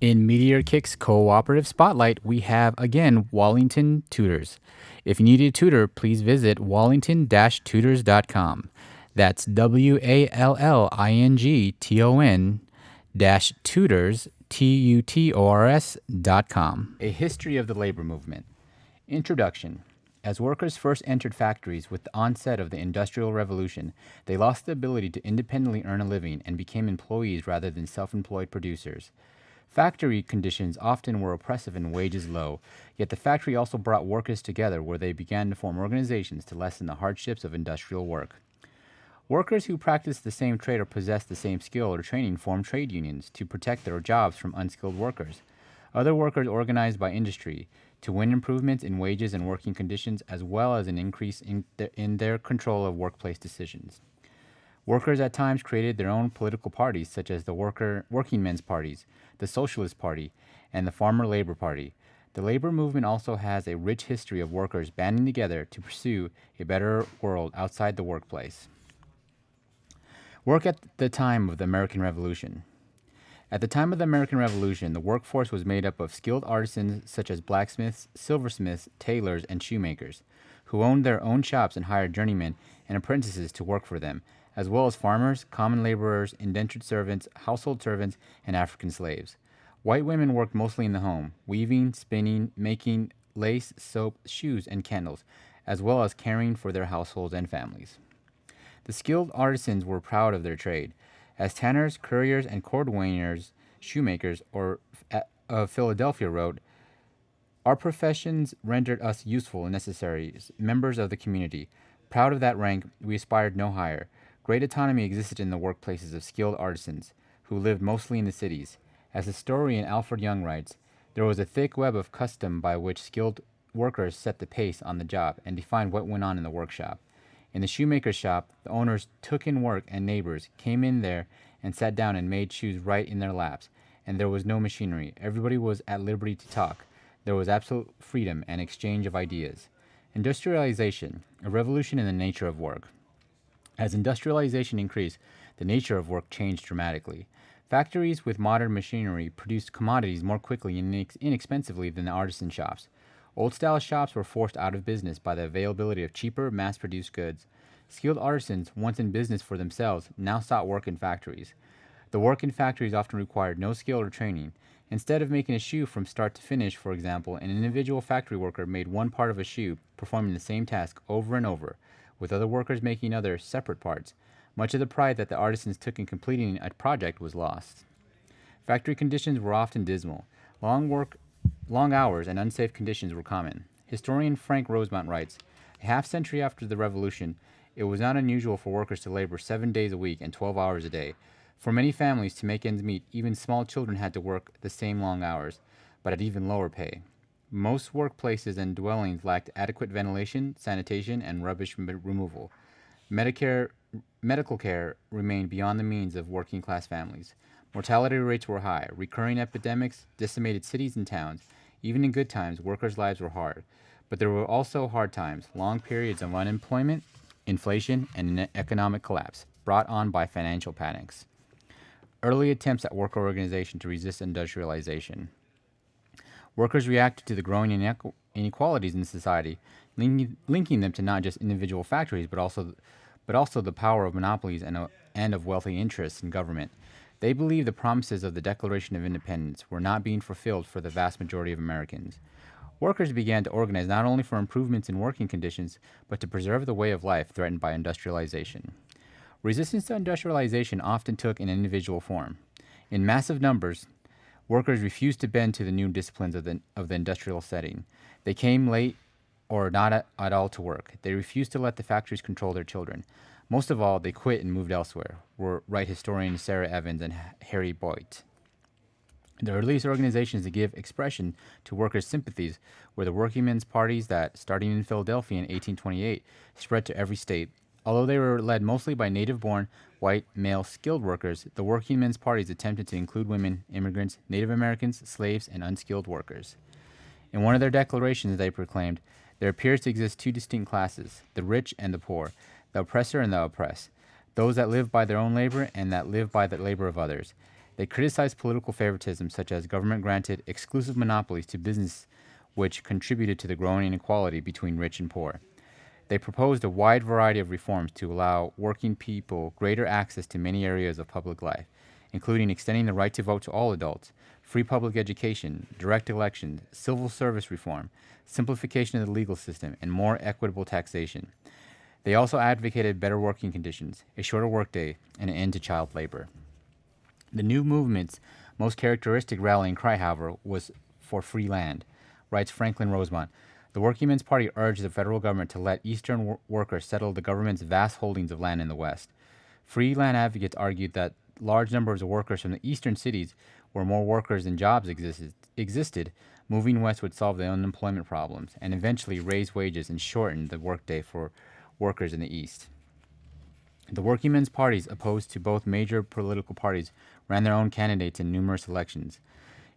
In MeteorKicks Cooperative Spotlight, we have again Wallington Tutors. If you need a tutor, please visit wallington-tutors.com. That's WALLINGTON tutors.com. A history of the labor movement. Introduction. As workers first entered factories with the onset of the Industrial Revolution, they lost the ability to independently earn a living and became employees rather than self-employed producers. Factory conditions often were oppressive and wages low, yet the factory also brought workers together where they began to form organizations to lessen the hardships of industrial work. Workers who practiced the same trade or possessed the same skill or training formed trade unions to protect their jobs from unskilled workers. Other workers organized by industry to win improvements in wages and working conditions as well as an increase in their control of workplace decisions. Workers at times created their own political parties such as the Working Men's Parties, the Socialist Party, and the Farmer Labor Party. The labor movement also has a rich history of workers banding together to pursue a better world outside the workplace. Work at the time of the American Revolution. At the time of the American Revolution, the workforce was made up of skilled artisans such as blacksmiths, silversmiths, tailors, and shoemakers, who owned their own shops and hired journeymen and apprentices to work for them, as well as farmers, common laborers, indentured servants, household servants, and African slaves. White women worked mostly in the home, weaving, spinning, making lace, soap, shoes, and candles, as well as caring for their households and families. The skilled artisans were proud of their trade. As tanners, curriers, and cordwainers, shoemakers, of Philadelphia wrote, "Our professions rendered us useful and necessary members of the community. Proud of that rank, we aspired no higher. Great autonomy existed in the workplaces of skilled artisans, who lived mostly in the cities. As historian Alfred Young writes, there was a thick web of custom by which skilled workers set the pace on the job and defined what went on in the workshop. In the shoemaker's shop, the owners took in work and neighbors came in there and sat down and made shoes right in their laps, and there was no machinery. Everybody was at liberty to talk. There was absolute freedom and exchange of ideas." Industrialization, a revolution in the nature of work. As industrialization increased, the nature of work changed dramatically. Factories with modern machinery produced commodities more quickly and inexpensively than the artisan shops. Old-style shops were forced out of business by the availability of cheaper, mass-produced goods. Skilled artisans, once in business for themselves, now sought work in factories. The work in factories often required no skill or training. Instead of making a shoe from start to finish, for example, an individual factory worker made one part of a shoe, performing the same task over and over, with other workers making other separate parts. Much of the pride that the artisans took in completing a project was lost. Factory conditions were often dismal. Long hours and unsafe conditions were common. Historian Frank Rosemont writes, "A half-century after the Revolution, it was not unusual for workers to labor 7 days a week and 12 hours a day. For many families, to make ends meet, even small children had to work the same long hours, but at even lower pay. Most workplaces and dwellings lacked adequate ventilation, sanitation, and rubbish removal. Medical care remained beyond the means of working-class families. Mortality rates were high. Recurring epidemics decimated cities and towns. Even in good times, workers' lives were hard. But there were also hard times, long periods of unemployment, inflation, and an economic collapse, brought on by financial panics." Early attempts at worker organization to resist industrialization. Workers reacted to the growing inequalities in society, linking them to not just individual factories, but also the power of monopolies and of wealthy interests in government. They believed the promises of the Declaration of Independence were not being fulfilled for the vast majority of Americans. Workers began to organize not only for improvements in working conditions, but to preserve the way of life threatened by industrialization. Resistance to industrialization often took an individual form. In massive numbers, workers refused to bend to the new disciplines of the industrial setting. They came late or not at all to work. They refused to let the factories control their children. Most of all, they quit and moved elsewhere, write historians Sarah Evans and Harry Boyd. The earliest organizations to give expression to workers' sympathies were the working men's parties that, starting in Philadelphia in 1828, spread to every state. Although they were led mostly by native-born, white, male, skilled workers, the working men's parties attempted to include women, immigrants, Native Americans, slaves, and unskilled workers. In one of their declarations, they proclaimed, "There appears to exist two distinct classes, the rich and the poor, the oppressor and the oppressed, those that live by their own labor and that live by the labor of others. They criticized political favoritism, such as government granted exclusive monopolies to business, which contributed to the growing inequality between rich and poor. They proposed a wide variety of reforms to allow working people greater access to many areas of public life, including extending the right to vote to all adults, free public education, direct elections, civil service reform, simplification of the legal system, and more equitable taxation. They also advocated better working conditions, a shorter workday, and an end to child labor. The new movement's most characteristic rallying cry, however, was for free land, writes Franklin Rosemont. The Workingmen's Party urged the federal government to let Eastern workers settle the government's vast holdings of land in the West. Free land advocates argued that large numbers of workers from the eastern cities, where more workers than jobs existed, moving west would solve the unemployment problems and eventually raise wages and shorten the workday for workers in the East. The workingmen's parties, opposed to both major political parties, ran their own candidates in numerous elections.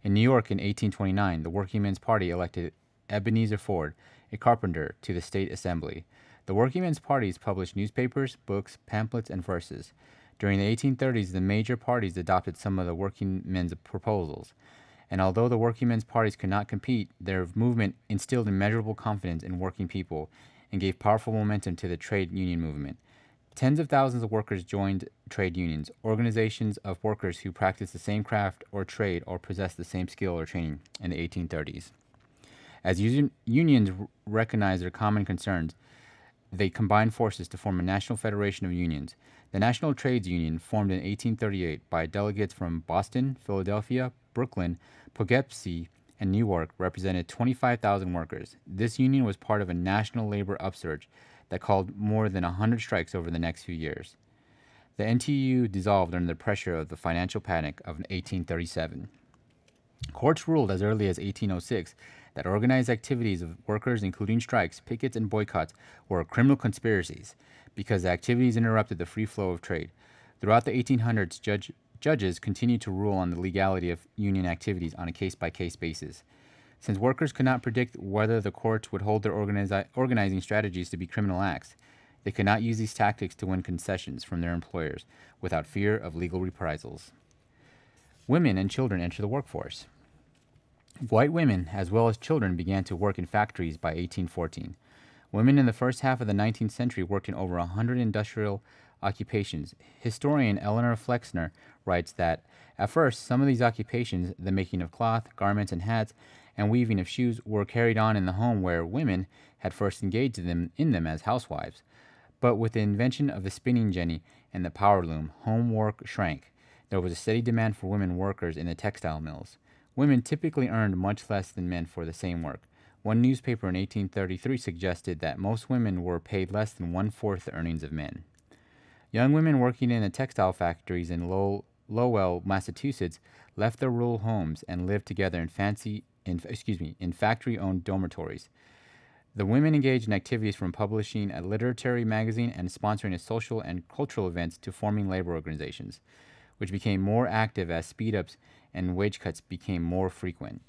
In New York in 1829, the Workingmen's Party elected Ebenezer Ford, a carpenter, to the state assembly. The workingmen's parties published newspapers, books, pamphlets, and verses. During the 1830s, the major parties adopted some of the workingmen's proposals. And although the workingmen's parties could not compete, their movement instilled immeasurable confidence in working people and gave powerful momentum to the trade union movement. Tens of thousands of workers joined trade unions, organizations of workers who practiced the same craft or trade or possessed the same skill or training in the 1830s. As unions recognized their common concerns, they combined forces to form a national federation of unions. The National Trades Union, formed in 1838 by delegates from Boston, Philadelphia, Brooklyn, Poughkeepsie, and Newark, represented 25,000 workers. This union was part of a national labor upsurge that called more than 100 strikes over the next few years. The NTU dissolved under the pressure of the financial panic of 1837. Courts ruled as early as 1806 that organized activities of workers, including strikes, pickets, and boycotts, were criminal conspiracies because the activities interrupted the free flow of trade. Throughout the 1800s, judges continued to rule on the legality of union activities on a case-by-case basis. Since workers could not predict whether the courts would hold their organizing strategies to be criminal acts, they could not use these tactics to win concessions from their employers without fear of legal reprisals. Women and children enter the workforce. White women, as well as children, began to work in factories by 1814. Women in the first half of the 19th century worked in over 100 industrial occupations. Historian Eleanor Flexner writes that, at first, some of these occupations, the making of cloth, garments, and hats, and weaving of shoes, were carried on in the home where women had first engaged in them as housewives. But with the invention of the spinning jenny and the power loom, home work shrank. There was a steady demand for women workers in the textile mills. Women typically earned much less than men for the same work. One newspaper in 1833 suggested that most women were paid less than one-fourth the earnings of men. Young women working in the textile factories in Lowell, Massachusetts, left their rural homes and lived together in factory-owned dormitories. The women engaged in activities from publishing a literary magazine and sponsoring a social and cultural events to forming labor organizations, which became more active as speed-ups and wage cuts became more frequent.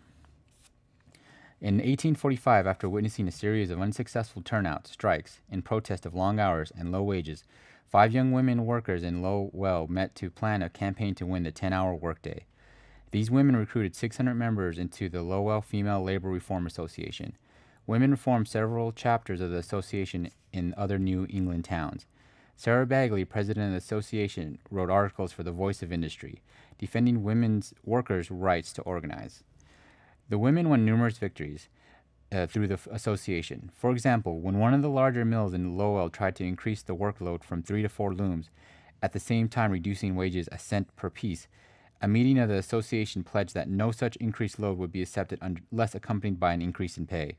In 1845, after witnessing a series of unsuccessful turnouts, strikes, in protest of long hours and low wages, 5 young women workers in Lowell met to plan a campaign to win the 10-hour workday. These women recruited 600 members into the Lowell Female Labor Reform Association. Women formed several chapters of the association in other New England towns. Sarah Bagley, president of the association, wrote articles for the Voice of Industry, defending women's workers' rights to organize. The women won numerous victories through the association. For example, when one of the larger mills in Lowell tried to increase the workload from 3 to 4 looms, at the same time reducing wages a cent per piece, a meeting of the association pledged that no such increased load would be accepted unless accompanied by an increase in pay.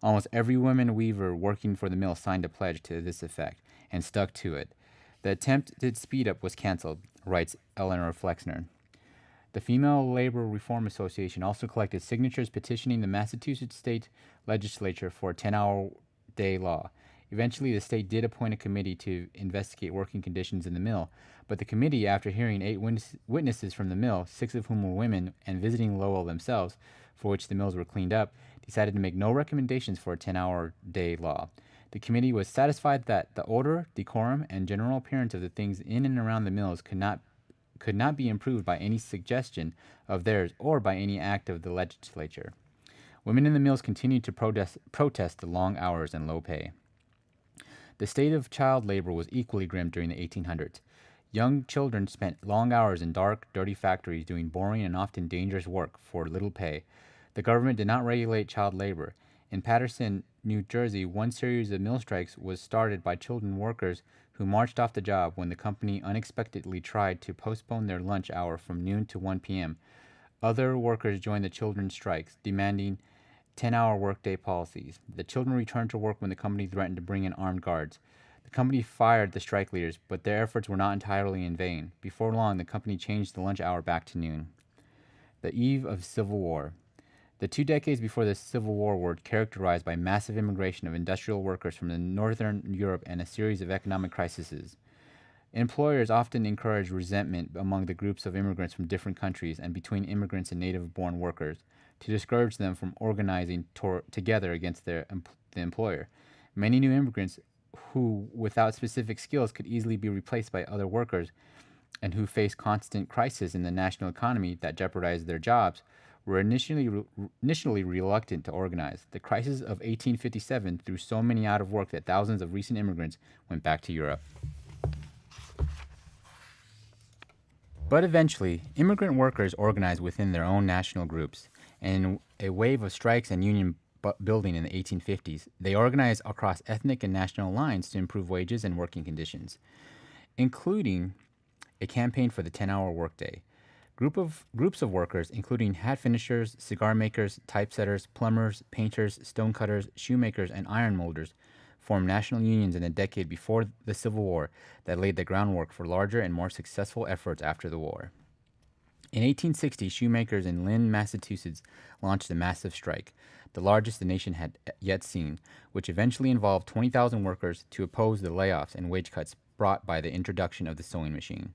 Almost every woman weaver working for the mill signed a pledge to this effect and stuck to it. The attempted speed-up was canceled, writes Eleanor Flexner. The Female Labor Reform Association also collected signatures petitioning the Massachusetts state legislature for a 10-hour day law. Eventually, the state did appoint a committee to investigate working conditions in the mill, but the committee, after hearing 8 witnesses from the mill, 6 of whom were women, and visiting Lowell themselves, for which the mills were cleaned up, decided to make no recommendations for a 10-hour day law. The committee was satisfied that the odor, decorum, and general appearance of the things in and around the mills could not could not be improved by any suggestion of theirs or by any act of the legislature. Women in the mills continued to protest the long hours and low pay. The state of child labor was equally grim during the 1800s. Young children spent long hours in dark, dirty factories doing boring and often dangerous work for little pay. The government did not regulate child labor. In Paterson, New Jersey, one series of mill strikes was started by children workers who marched off the job when the company unexpectedly tried to postpone their lunch hour from noon to 1 p.m. Other workers joined the children's strikes, demanding 10-hour workday policies. The children returned to work when the company threatened to bring in armed guards. The company fired the strike leaders, but their efforts were not entirely in vain. Before long, the company changed the lunch hour back to noon. The eve of Civil War. The 2 decades before the Civil War were characterized by massive immigration of industrial workers from northern Europe and a series of economic crises. Employers often encouraged resentment among the groups of immigrants from different countries and between immigrants and native-born workers to discourage them from organizing together against the employer. Many new immigrants who, without specific skills, could easily be replaced by other workers and who faced constant crisis in the national economy that jeopardized their jobs, were initially reluctant to organize. The crisis of 1857 threw so many out of work that thousands of recent immigrants went back to Europe. But eventually, immigrant workers organized within their own national groups, and in a wave of strikes and union building in the 1850s, they organized across ethnic and national lines to improve wages and working conditions, including a campaign for the 10-hour workday. Groups of workers, including hat finishers, cigar makers, typesetters, plumbers, painters, stonecutters, shoemakers, and iron molders, formed national unions in the decade before the Civil War that laid the groundwork for larger and more successful efforts after the war. In 1860, shoemakers in Lynn, Massachusetts, launched a massive strike, the largest the nation had yet seen, which eventually involved 20,000 workers to oppose the layoffs and wage cuts brought by the introduction of the sewing machine.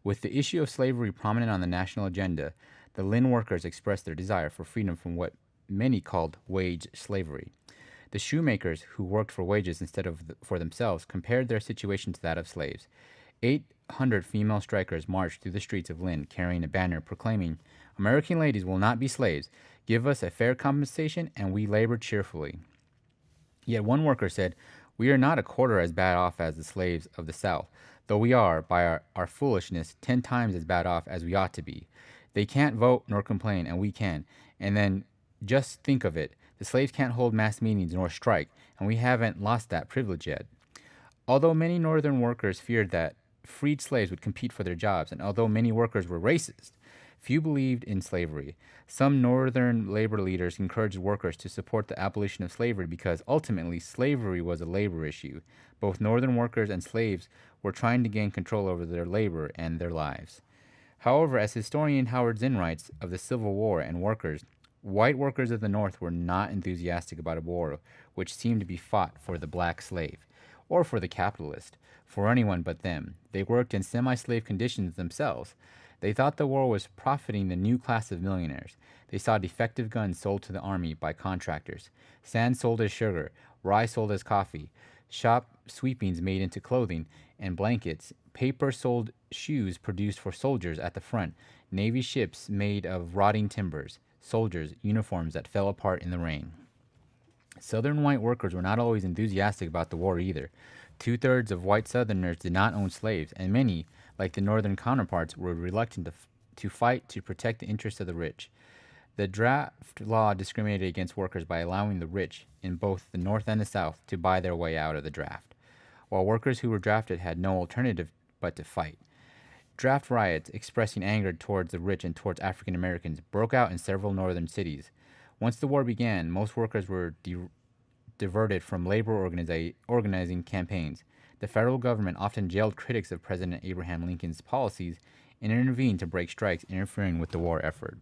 With the issue of slavery prominent on the national agenda, the Lynn workers expressed their desire for freedom from what many called wage slavery. The shoemakers, who worked for wages instead of for themselves, compared their situation to that of slaves. 800 female strikers marched through the streets of Lynn carrying a banner proclaiming, "American ladies will not be slaves. Give us a fair compensation and we labor cheerfully." Yet one worker said, "We are not a quarter as bad off as the slaves of the South, though we are, by our foolishness, 10 times as bad off as we ought to be. They can't vote nor complain, and we can. And then just think of it. The slaves can't hold mass meetings nor strike, and we haven't lost that privilege yet." Although many northern workers feared that freed slaves would compete for their jobs, and although many workers were racist, few believed in slavery. Some northern labor leaders encouraged workers to support the abolition of slavery because ultimately slavery was a labor issue. Both northern workers and slaves were trying to gain control over their labor and their lives. However, as historian Howard Zinn writes of the Civil War and workers, white workers of the North were not enthusiastic about a war which seemed to be fought for the black slave, or for the capitalist, for anyone but them. They worked in semi-slave conditions themselves. They thought the war was profiting the new class of millionaires. They saw defective guns sold to the army by contractors, sand sold as sugar, rye sold as coffee, shop sweepings made into clothing and blankets, paper sold shoes produced for soldiers at the front, Navy ships made of rotting timbers, soldiers' uniforms that fell apart in the rain. Southern white workers were not always enthusiastic about the war either. 2/3 of white Southerners did not own slaves, and many, like the northern counterparts, were reluctant to fight to protect the interests of the rich. The draft law discriminated against workers by allowing the rich, in both the North and the South, to buy their way out of the draft, while workers who were drafted had no alternative but to fight. Draft riots, expressing anger towards the rich and towards African Americans, broke out in several northern cities. Once the war began, most workers were diverted from labor organizing campaigns. The federal government often jailed critics of President Abraham Lincoln's policies and intervened to break strikes, interfering with the war effort.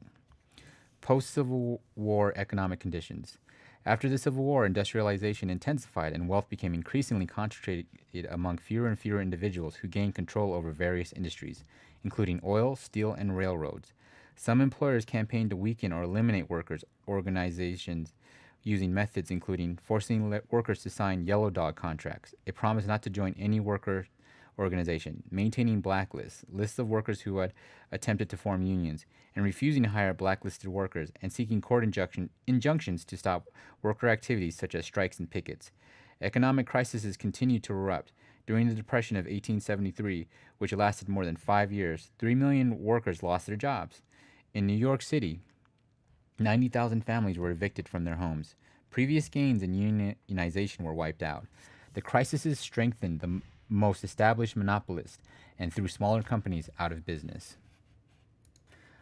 Post-Civil War economic conditions. After the Civil War, industrialization intensified and wealth became increasingly concentrated among fewer and fewer individuals who gained control over various industries, including oil, steel, and railroads. Some employers campaigned to weaken or eliminate workers' organizations using methods including forcing workers to sign yellow dog contracts, a promise not to join any worker organization, maintaining blacklists, lists of workers who had attempted to form unions, and refusing to hire blacklisted workers, and seeking court injunctions to stop worker activities such as strikes and pickets. Economic crises continued to erupt. During the Depression of 1873, which lasted more than 5 years, 3 million workers lost their jobs. In New York City, 90,000 families were evicted from their homes. Previous gains in unionization were wiped out. The crises strengthened the most established monopolists and threw smaller companies out of business.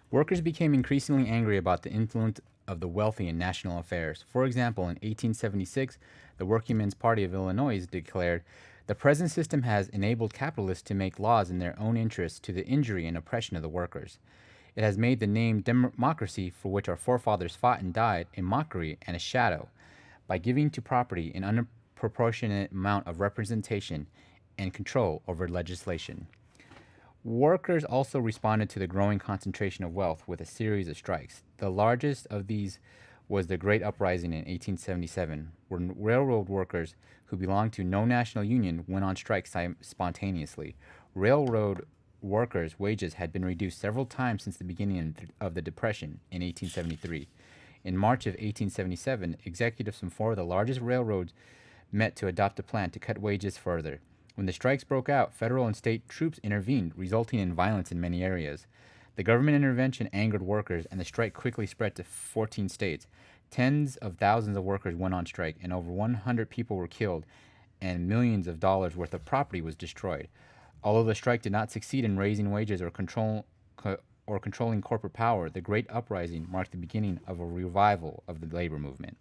Workers became increasingly angry about the influence of the wealthy in national affairs. For example, in 1876, the Workingmen's Party of Illinois declared, "The present system has enabled capitalists to make laws in their own interests to the injury and oppression of the workers. It has made the name democracy, for which our forefathers fought and died, a mockery and a shadow, by giving to property an unproportionate amount of representation and control over legislation." Workers also responded to the growing concentration of wealth with a series of strikes. The largest of these was the Great Uprising in 1877, when railroad workers who belonged to no national union went on strike spontaneously. Railroad workers' wages had been reduced several times since the beginning of the Depression in 1873. In March of 1877, executives from 4 of the largest railroads met to adopt a plan to cut wages further. When the strikes broke out, federal and state troops intervened, resulting in violence in many areas. The government intervention angered workers, and the strike quickly spread to 14 states. Tens of thousands of workers went on strike, and over 100 people were killed, and millions of dollars worth of property was destroyed. Although the strike did not succeed in raising wages or controlling corporate power, the Great Uprising marked the beginning of a revival of the labor movement.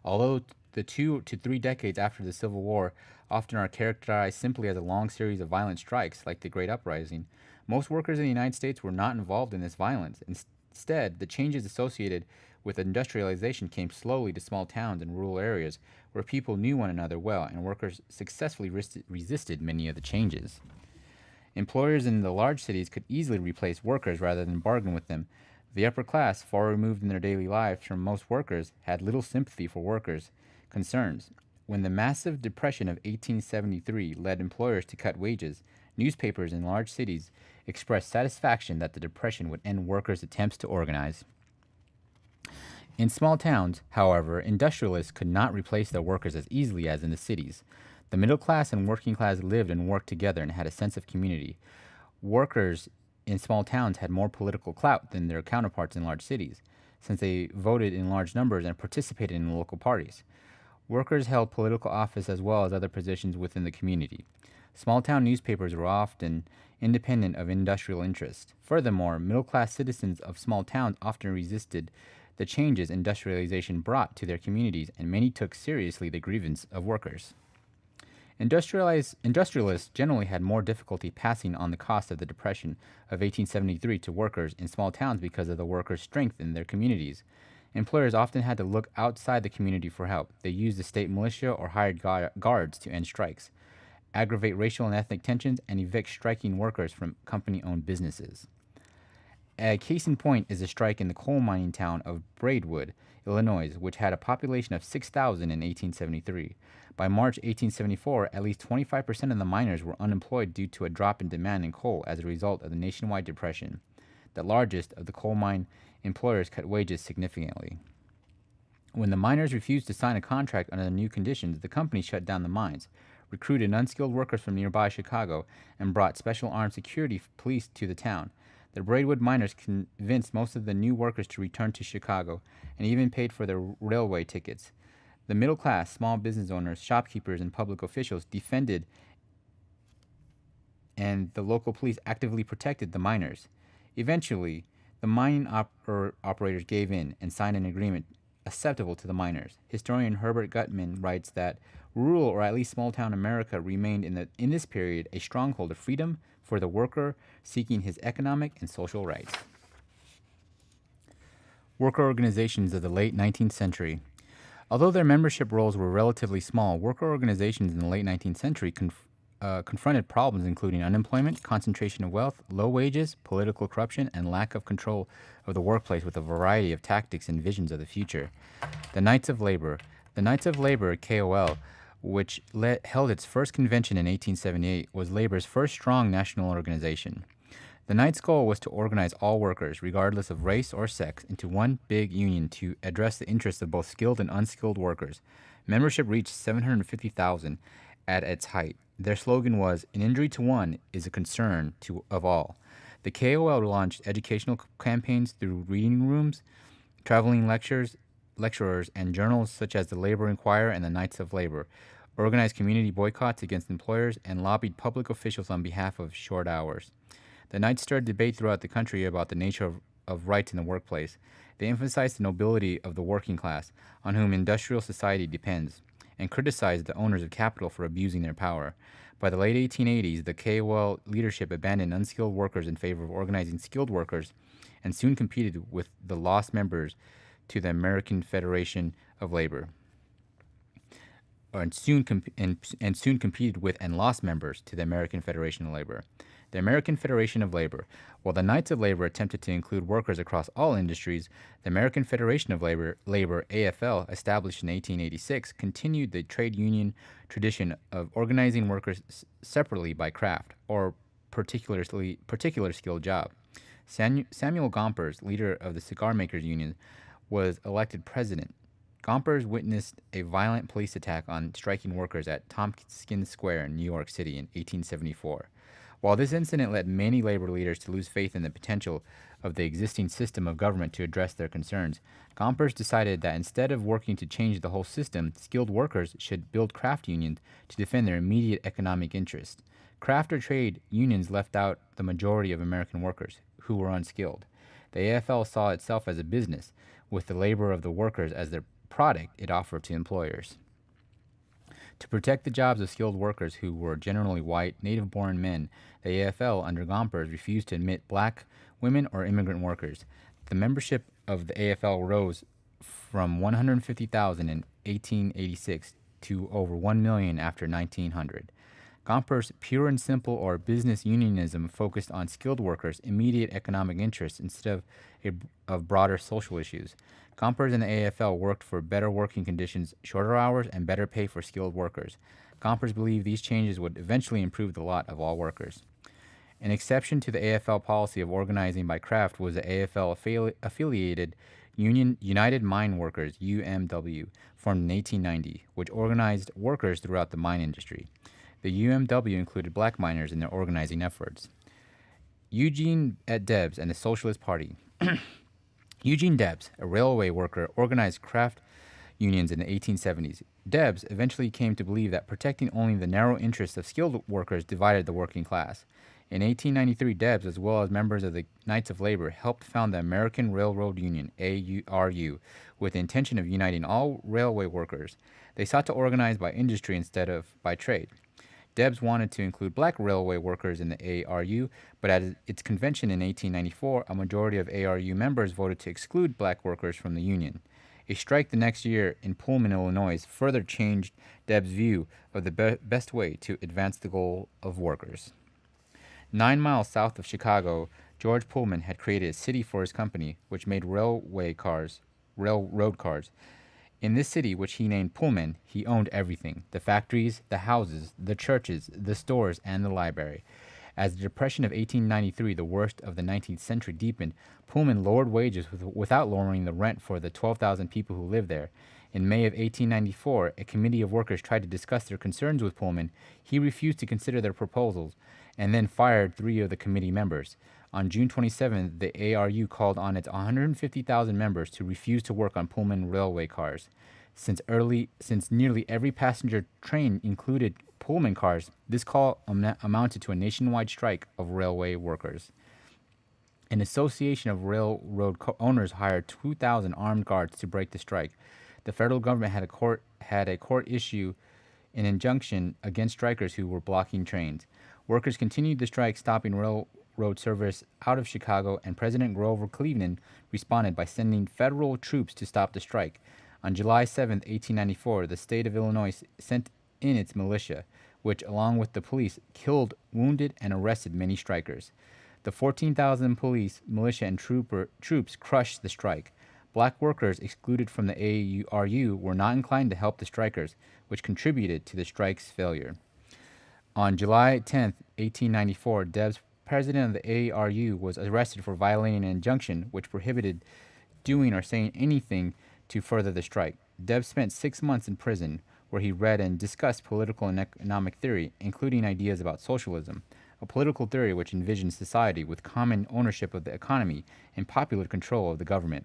Although the 2 to 3 decades after the Civil War often are characterized simply as a long series of violent strikes, like the Great Uprising, most workers in the United States were not involved in this violence. Instead, the changes associated with industrialization came slowly to small towns and rural areas where people knew one another well, and workers successfully resisted many of the changes. Employers in the large cities could easily replace workers rather than bargain with them. The upper class, far removed in their daily lives from most workers, had little sympathy for workers' concerns. When the massive depression of 1873 led employers to cut wages, newspapers in large cities expressed satisfaction that the depression would end workers' attempts to organize. In small towns, however, industrialists could not replace their workers as easily as in the cities. The middle class and working class lived and worked together and had a sense of community. Workers in small towns had more political clout than their counterparts in large cities, since they voted in large numbers and participated in local parties. Workers held political office as well as other positions within the community. Small-town newspapers were often independent of industrial interests. Furthermore, middle-class citizens of small towns often resisted the changes industrialization brought to their communities, and many took seriously the grievance of workers. Industrialists generally had more difficulty passing on the cost of the Depression of 1873 to workers in small towns because of the workers' strength in their communities. Employers often had to look outside the community for help. They used the state militia or hired guards to end strikes, aggravate racial and ethnic tensions, and evict striking workers from company-owned businesses. A case in point is a strike in the coal mining town of Braidwood, Illinois, which had a population of 6,000 in 1873. By March 1874, at least 25% of the miners were unemployed due to a drop in demand in coal as a result of the nationwide depression. The largest of the coal mine employers cut wages significantly. When the miners refused to sign a contract under the new conditions, the company shut down the mines, recruited unskilled workers from nearby Chicago, and brought special armed security police to the town. The Braidwood miners convinced most of the new workers to return to Chicago and even paid for their railway tickets. The middle class, small business owners, shopkeepers, and public officials defended, and the local police actively protected the miners. Eventually, the mining operators gave in and signed an agreement acceptable to the miners. Historian Herbert Gutman writes that rural, or at least small-town America, remained in this period a stronghold of freedom for the worker seeking his economic and social rights. Worker organizations of the late 19th century. Although their membership rolls were relatively small, worker organizations in the late 19th century confronted problems including unemployment, concentration of wealth, low wages, political corruption, and lack of control of the workplace, with a variety of tactics and visions of the future. The Knights of Labor. The Knights of Labor, KOL, which held its first convention in 1878, was labor's first strong national organization. The Knight's goal was to organize all workers, regardless of race or sex, into one big union to address the interests of both skilled and unskilled workers. Membership reached 750,000 at its height. Their slogan was, "An injury to one is a concern of all." The KOL launched educational campaigns through reading rooms, traveling lecturers, and journals such as the Labor Inquirer and the Knights of Labor, organized community boycotts against employers, and lobbied public officials on behalf of short hours. The Knights stirred debate throughout the country about the nature of rights in the workplace. They emphasized the nobility of the working class, on whom industrial society depends, and criticized the owners of capital for abusing their power. By the late 1880s, the KOL leadership abandoned unskilled workers in favor of organizing skilled workers, and soon competed with the lost members to the American Federation of Labor. And soon competed with and lost members to the American Federation of Labor. The American Federation of Labor. While the Knights of Labor attempted to include workers across all industries, the American Federation of Labor AFL, established in 1886, continued the trade union tradition of organizing workers separately by craft or particular skilled job. Samuel Gompers, leader of the Cigar Makers Union, was elected president. Gompers witnessed a violent police attack on striking workers at Tompkins Square in New York City in 1874. While this incident led many labor leaders to lose faith in the potential of the existing system of government to address their concerns, Gompers decided that instead of working to change the whole system, skilled workers should build craft unions to defend their immediate economic interests. Craft or trade unions left out the majority of American workers, who were unskilled. The AFL saw itself as a business, with the labor of the workers as their product it offered to employers. To protect the jobs of skilled workers who were generally white, native-born men, the AFL, under Gompers, refused to admit black, women, or immigrant workers. The membership of the AFL rose from 150,000 in 1886 to over 1 million after 1900. Gompers' pure and simple or business unionism focused on skilled workers' immediate economic interests instead of broader social issues. Gompers and the AFL worked for better working conditions, shorter hours, and better pay for skilled workers. Gompers believed these changes would eventually improve the lot of all workers. An exception to the AFL policy of organizing by craft was the AFL-affiliated United Mine Workers, UMW, formed in 1890, which organized workers throughout the mine industry. The UMW included black miners in their organizing efforts. Eugene Debs and the Socialist Party. Eugene Debs, a railway worker, organized craft unions in the 1870s. Debs eventually came to believe that protecting only the narrow interests of skilled workers divided the working class. In 1893, Debs, as well as members of the Knights of Labor, helped found the American Railroad Union, ARU, with the intention of uniting all railway workers. They sought to organize by industry instead of by trade. Debs wanted to include black railway workers in the ARU, but at its convention in 1894, a majority of ARU members voted to exclude black workers from the union. A strike the next year in Pullman, Illinois, further changed Debs' view of the best way to advance the goal of workers. 9 miles south of Chicago, George Pullman had created a city for his company, which made railroad cars. In this city, which he named Pullman, he owned everything: the factories, the houses, the churches, the stores, and the library. As the Depression of 1893, the worst of the 19th century, deepened, Pullman lowered wages without lowering the rent for the 12,000 people who lived there. In May of 1894, a committee of workers tried to discuss their concerns with Pullman. He refused to consider their proposals and then fired 3 of the committee members. On June 27, the ARU called on its 150,000 members to refuse to work on Pullman railway cars. Since nearly every passenger train included Pullman cars, this call amounted to a nationwide strike of railway workers. An association of railroad owners hired 2,000 armed guards to break the strike. The federal government had a court issue an injunction against strikers who were blocking trains. Workers continued the strike, stopping railroad service out of Chicago, and President Grover Cleveland responded by sending federal troops to stop the strike. On July 7, 1894, the state of Illinois sent in its militia, which, along with the police, killed, wounded, and arrested many strikers. The 14,000 police, militia, and troops crushed the strike. Black workers excluded from the ARU were not inclined to help the strikers, which contributed to the strike's failure. On July 10, 1894, Debs, president of the ARU, was arrested for violating an injunction which prohibited doing or saying anything to further the strike. Debs spent 6 months in prison, where he read and discussed political and economic theory, including ideas about socialism, a political theory which envisioned society with common ownership of the economy and popular control of the government.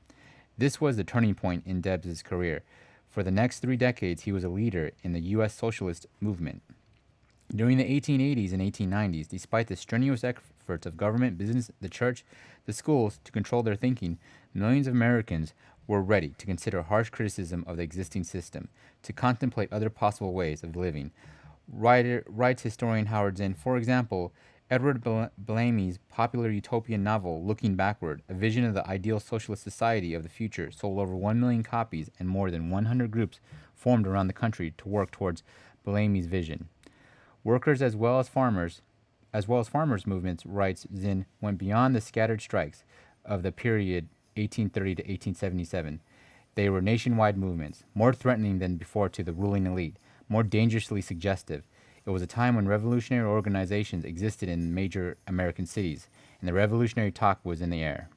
This was the turning point in Debs' career. For the next 3 decades, he was a leader in the U.S. socialist movement. During the 1880s and 1890s, despite the strenuous efforts of government, business, the church, the schools to control their thinking, millions of Americans were ready to consider harsh criticism of the existing system, to contemplate other possible ways of living. Writes historian Howard Zinn, for example, Edward Bellamy's popular utopian novel, Looking Backward, a vision of the ideal socialist society of the future, sold over 1 million copies, and more than 100 groups formed around the country to work towards Bellamy's vision. Workers as well as farmers movements, writes Zinn, went beyond the scattered strikes of the period 1830 to 1877. They were nationwide movements, more threatening than before to the ruling elite, more dangerously suggestive. It was a time when revolutionary organizations existed in major American cities, and the revolutionary talk was in the air.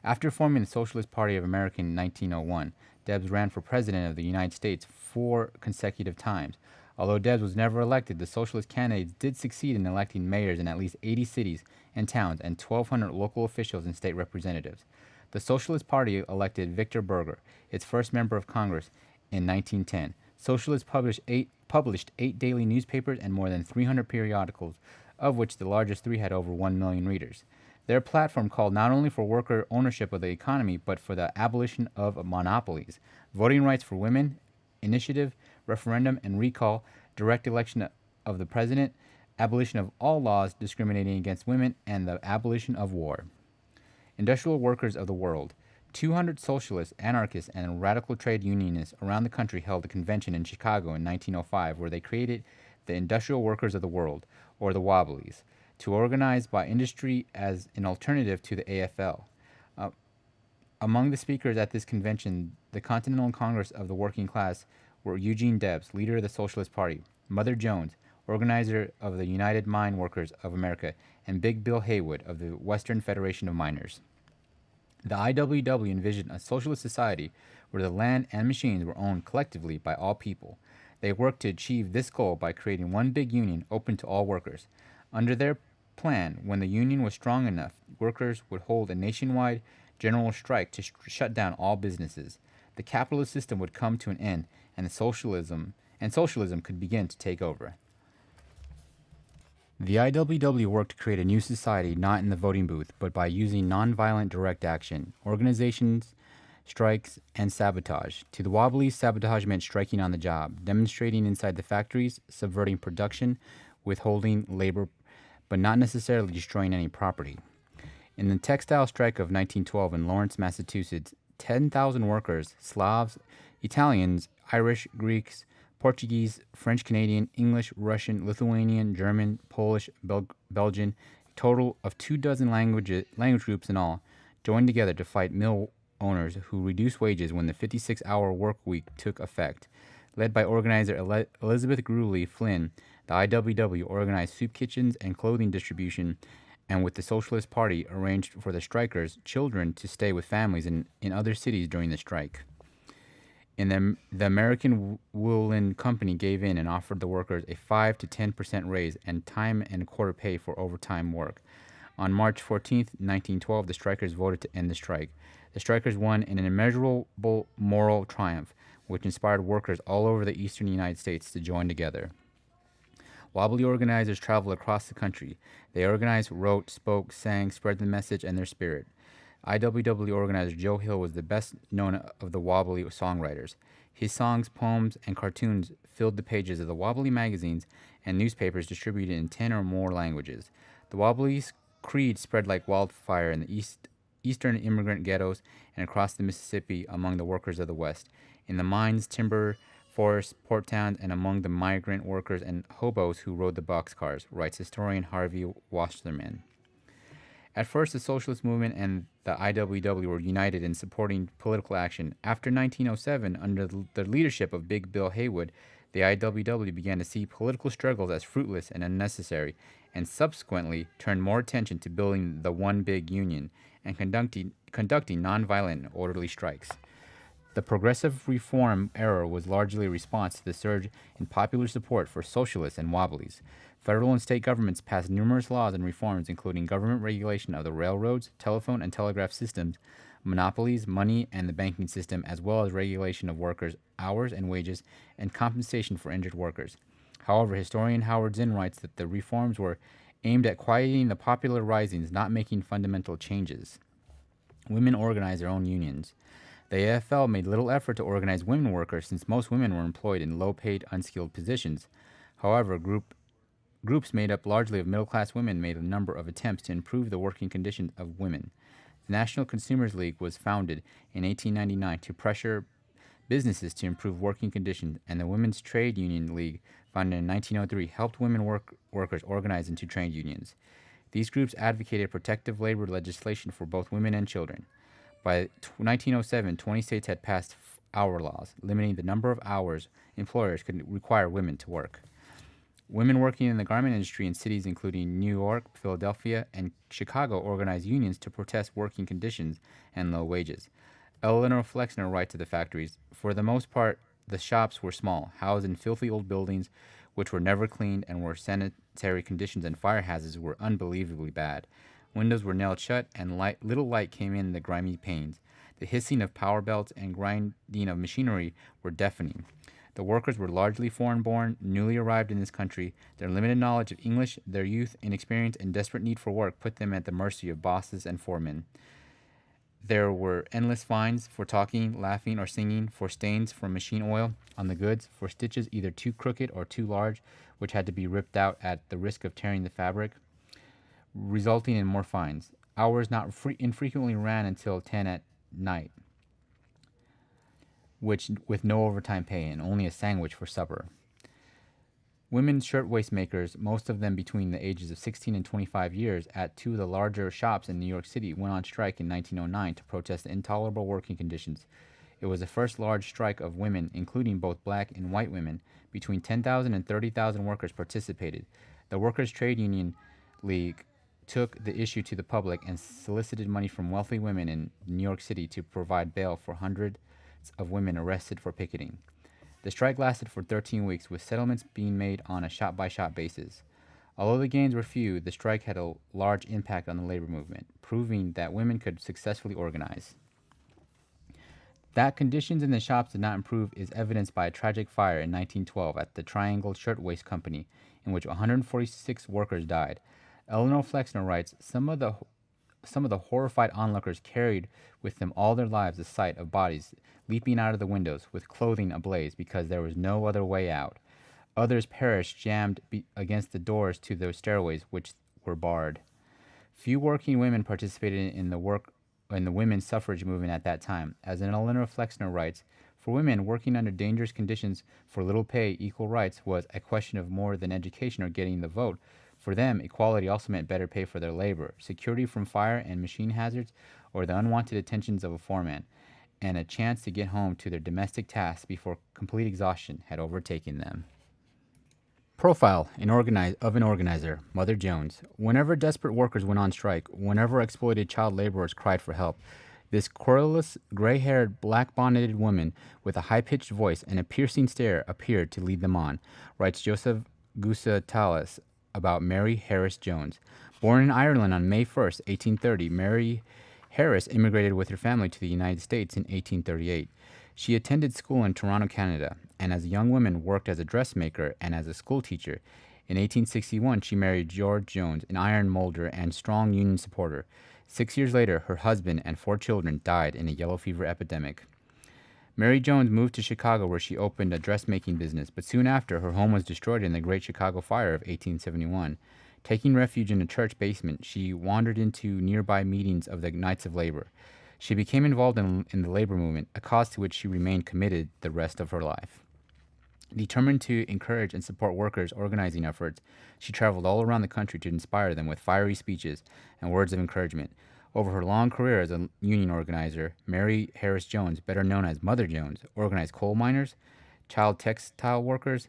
After forming the Socialist Party of America in 1901, Debs ran for president of the United States 4 consecutive times. Although Debs was never elected, the socialist candidates did succeed in electing mayors in at least 80 cities and towns and 1,200 local officials and state representatives. The Socialist Party elected Victor Berger, its first member of Congress, in 1910. Socialists published 8 daily newspapers and more than 300 periodicals, of which the largest 3 had over 1 million readers. Their platform called not only for worker ownership of the economy, but for the abolition of monopolies, voting rights for women, initiative, referendum and recall, direct election of the president, abolition of all laws discriminating against women, and the abolition of war. Industrial workers of the world. 200 socialists, anarchists, and radical trade unionists around the country held a convention in Chicago in 1905 where they created the Industrial Workers of the World, or the Wobblies, to organize by industry as an alternative to the AFL. Among the speakers at this convention, the Continental Congress of the Working Class, were Eugene Debs, leader of the Socialist Party, Mother Jones, organizer of the United Mine Workers of America, and Big Bill Haywood of the Western Federation of Miners. The IWW envisioned a socialist society where the land and machines were owned collectively by all people. They worked to achieve this goal by creating one big union open to all workers. Under their plan, when the union was strong enough, workers would hold a nationwide general strike to shut down all businesses. The capitalist system would come to an end, and socialism could begin to take over. The IWW worked to create a new society not in the voting booth, but by using nonviolent direct action, organizations, strikes, and sabotage. To the Wobblies, sabotage meant striking on the job, demonstrating inside the factories, subverting production, withholding labor, but not necessarily destroying any property. In the textile strike of 1912 in Lawrence, Massachusetts, 10,000 workers, Slavs, Italians, Irish, Greeks, Portuguese, French Canadian, English, Russian, Lithuanian, German, Polish, Belgian, a total of 24 language groups in all, joined together to fight mill owners who reduced wages when the 56-hour work week took effect. Led by organizer Elizabeth Greeley Flynn, the IWW organized soup kitchens and clothing distribution, and with the Socialist Party arranged for the strikers' children to stay with families in other cities during the strike. The American Woolen Company gave in and offered the workers a 5 to 10% raise and time and quarter pay for overtime work. On March 14, 1912, the strikers voted to end the strike. The strikers won in an immeasurable moral triumph, which inspired workers all over the eastern United States to join together. Wobbly organizers traveled across the country. They organized, wrote, spoke, sang, spread the message and their spirit. IWW organizer Joe Hill was the best known of the Wobbly songwriters. His songs, poems, and cartoons filled the pages of the Wobbly magazines and newspapers distributed in 10 or more languages. The Wobbly's creed spread like wildfire in the eastern immigrant ghettos and across the Mississippi among the workers of the West, in the mines, timber, forests, port towns, and among the migrant workers and hobos who rode the boxcars, writes historian Harvey Wasserman. At first, the socialist movement and the IWW were united in supporting political action. After 1907, under the leadership of Big Bill Haywood, the IWW began to see political struggles as fruitless and unnecessary, and subsequently turned more attention to building the one big union and conducting nonviolent and orderly strikes. The progressive reform era was largely a response to the surge in popular support for socialists and wobblies. Federal and state governments passed numerous laws and reforms, including government regulation of the railroads, telephone and telegraph systems, monopolies, money, and the banking system, as well as regulation of workers' hours and wages and compensation for injured workers. However, historian Howard Zinn writes that the reforms were aimed at quieting the popular risings, not making fundamental changes. Women organized their own unions. The AFL made little effort to organize women workers since most women were employed in low-paid, unskilled positions. However, groups made up largely of middle-class women made a number of attempts to improve the working conditions of women. The National Consumers League was founded in 1899 to pressure businesses to improve working conditions, and the Women's Trade Union League, founded in 1903, helped women workers organize into trade unions. These groups advocated protective labor legislation for both women and children. By 1907, 20 states had passed hour laws, limiting the number of hours employers could require women to work. Women working in the garment industry in cities including New York, Philadelphia, and Chicago organized unions to protest working conditions and low wages. Eleanor Flexner writes of the factories, "For the most part, the shops were small, housed in filthy old buildings which were never cleaned and where sanitary conditions and fire hazards were unbelievably bad. Windows were nailed shut, and little light came in the grimy panes. The hissing of power belts and grinding of machinery were deafening. The workers were largely foreign-born, newly arrived in this country. Their limited knowledge of English, their youth, inexperience, and desperate need for work put them at the mercy of bosses and foremen. There were endless fines for talking, laughing, or singing, for stains from machine oil on the goods, for stitches either too crooked or too large, which had to be ripped out at the risk of tearing the fabric, resulting in more fines. Hours not infrequently ran until 10 at night, which with no overtime pay and only a sandwich for supper. Women shirtwaist makers, most of them between the ages of 16 and 25 years, at two of the larger shops in New York City, went on strike in 1909 to protest the intolerable working conditions. It was the first large strike of women, including both black and white women. Between 10,000 and 30,000 workers participated. The Workers' Trade Union League took the issue to the public and solicited money from wealthy women in New York City to provide bail for hundreds of women arrested for picketing. The strike lasted for 13 weeks, with settlements being made on a shop-by-shop basis. Although the gains were few, the strike had a large impact on the labor movement, proving that women could successfully organize. That conditions in the shops did not improve is evidenced by a tragic fire in 1912 at the Triangle Shirtwaist Company, in which 146 workers died. Eleanor Flexner writes, Some of the horrified onlookers carried with them all their lives the sight of bodies leaping out of the windows with clothing ablaze because there was no other way out. Others perished jammed against the doors to the stairways, which were barred. Few working women participated in the women's suffrage movement at that time. As Eleanor Flexner writes, for women, working under dangerous conditions for little pay, equal rights was a question of more than education or getting the vote. For them, equality also meant better pay for their labor, security from fire and machine hazards, or the unwanted attentions of a foreman, and a chance to get home to their domestic tasks before complete exhaustion had overtaken them. Profile of an organizer, Mother Jones. Whenever desperate workers went on strike, whenever exploited child laborers cried for help, this querulous, gray-haired, black-bonneted woman with a high-pitched voice and a piercing stare appeared to lead them on, writes Joseph Gusatalis about Mary Harris Jones. Born in Ireland on May 1st, 1830, Mary Harris immigrated with her family to the United States in 1838. She attended school in Toronto, Canada, and as a young woman worked as a dressmaker and as a school teacher. In 1861, she married George Jones, an iron molder and strong Union supporter. 6 years later, her husband and 4 children died in a yellow fever epidemic. Mary Jones moved to Chicago, where she opened a dressmaking business, but soon after, her home was destroyed in the Great Chicago Fire of 1871. Taking refuge in a church basement, she wandered into nearby meetings of the Knights of Labor. She became involved in the labor movement, a cause to which she remained committed the rest of her life. Determined to encourage and support workers' organizing efforts, she traveled all around the country to inspire them with fiery speeches and words of encouragement. Over her long career as a union organizer, Mary Harris Jones, better known as Mother Jones, organized coal miners, child textile workers,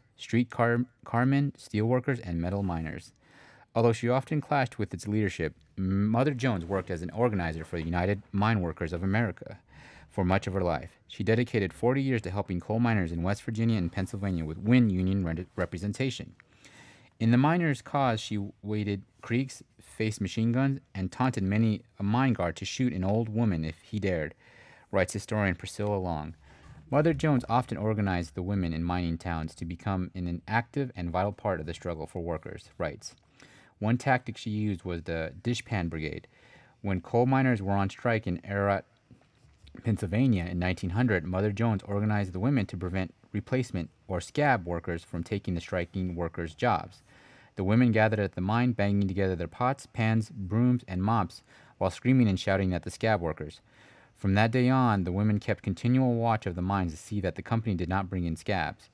carmen, steel workers, and metal miners. Although she often clashed with its leadership, Mother Jones worked as an organizer for the United Mine Workers of America for much of her life. She dedicated 40 years to helping coal miners in West Virginia and Pennsylvania win union representation. In the miners' cause, she waded creeks, faced machine guns, and taunted many a mine guard to shoot an old woman if he dared, writes historian Priscilla Long. Mother Jones often organized the women in mining towns to become an active and vital part of the struggle for workers' rights. One tactic she used was the dishpan brigade. When coal miners were on strike in Ararat, Pennsylvania in 1900, Mother Jones organized the women to prevent replacement or scab workers from taking the striking workers' jobs. The women gathered at the mine, banging together their pots, pans, brooms, and mops while screaming and shouting at the scab workers. From that day on, the women kept continual watch of the mines to see that the company did not bring in scabs.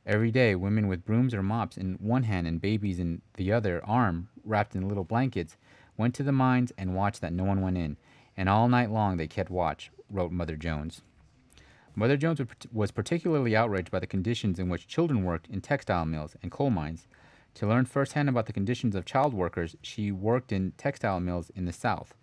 Every day, women with brooms or mops in one hand and babies in the other arm, wrapped in little blankets, went to the mines and watched that no one went in. And all night long they kept watch, wrote Mother Jones. Mother Jones was particularly outraged by the conditions in which children worked in textile mills and coal mines. To learn firsthand about the conditions of child workers, she worked in textile mills in the South.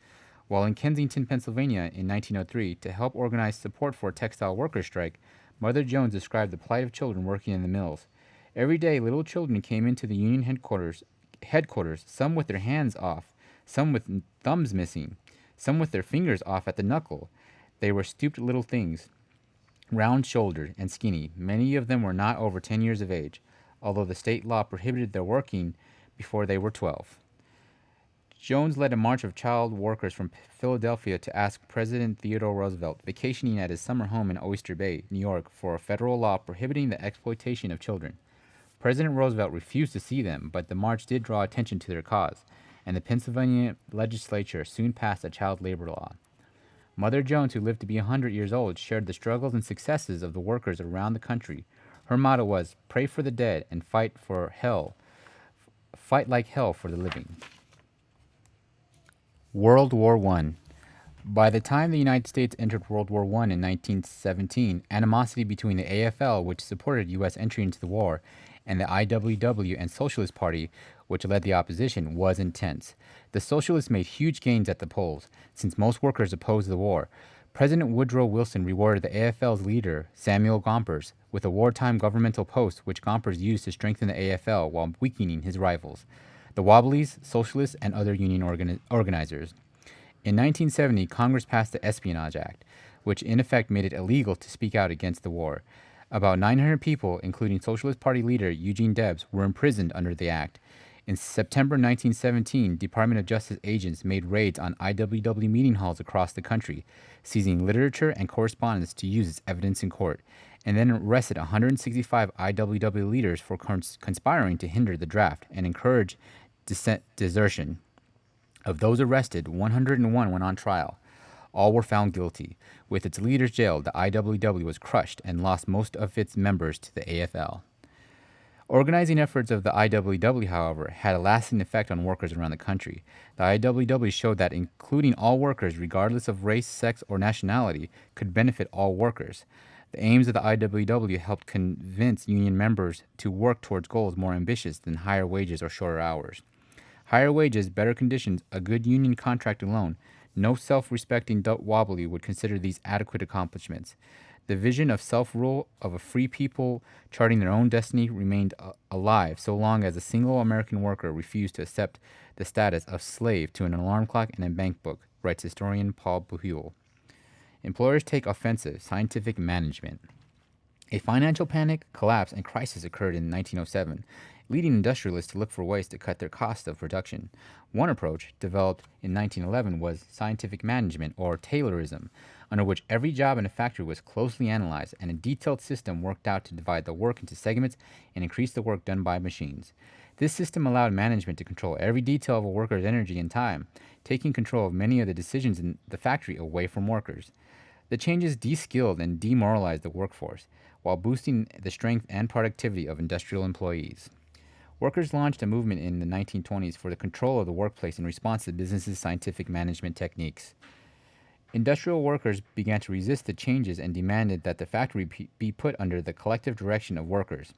While in Kensington, Pennsylvania in 1903 to help organize support for a textile workers' strike, Mother Jones described the plight of children working in the mills. Every day, little children came into the Union headquarters, some with their hands off, some with thumbs missing, some with their fingers off at the knuckle. They were stooped little things, round-shouldered and skinny. Many of them were not over 10 years of age, although the state law prohibited their working before they were 12. Jones led a march of child workers from Philadelphia to ask President Theodore Roosevelt, vacationing at his summer home in Oyster Bay, New York, for a federal law prohibiting the exploitation of children. President Roosevelt refused to see them, but the march did draw attention to their cause, and the Pennsylvania legislature soon passed a child labor law. Mother Jones, who lived to be 100 years old, shared the struggles and successes of the workers around the country. Her motto was, "Pray for the dead and fight like hell for the living." World War I. By the time the United States entered World War I in 1917, animosity between the AFL, which supported U.S. entry into the war, and the IWW and Socialist Party, which led the opposition, was intense. The Socialists made huge gains at the polls, since most workers opposed the war. President Woodrow Wilson rewarded the AFL's leader, Samuel Gompers, with a wartime governmental post which Gompers used to strengthen the AFL while weakening his rivals, the Wobblies, Socialists, and other union organizers. In 1970, Congress passed the Espionage Act, which in effect made it illegal to speak out against the war. About 900 people, including Socialist Party leader Eugene Debs, were imprisoned under the act. In September 1917, Department of Justice agents made raids on IWW meeting halls across the country, seizing literature and correspondence to use as evidence in court, and then arrested 165 IWW leaders for conspiring to hinder the draft and encourage desertion. Of those arrested, 101 went on trial. All were found guilty. With its leaders jailed, the IWW was crushed and lost most of its members to the AFL. Organizing efforts of the IWW, however, had a lasting effect on workers around the country. The IWW showed that including all workers, regardless of race, sex, or nationality, could benefit all workers. The aims of the IWW helped convince union members to work towards goals more ambitious than higher wages or shorter hours. Higher wages, better conditions, a good union contract alone, no self-respecting wobbly would consider these adequate accomplishments. The vision of self-rule, of a free people charting their own destiny, remained alive so long as a single American worker refused to accept the status of slave to an alarm clock and a bank book, writes historian Paul Buhule. Employers take offensive, scientific management. A financial panic, collapse, and crisis occurred in 1907, leading industrialists to look for ways to cut their cost of production. One approach, developed in 1911, was scientific management, or Taylorism, under which every job in a factory was closely analyzed and a detailed system worked out to divide the work into segments and increase the work done by machines. This system allowed management to control every detail of a worker's energy and time, taking control of many of the decisions in the factory away from workers. The changes de-skilled and demoralized the workforce. while boosting the strength and productivity of industrial employees. Workers launched a movement in the 1920s for the control of the workplace in response to businesses' scientific management techniques. Industrial workers began to resist the changes and demanded that the factory be put under the collective direction of workers.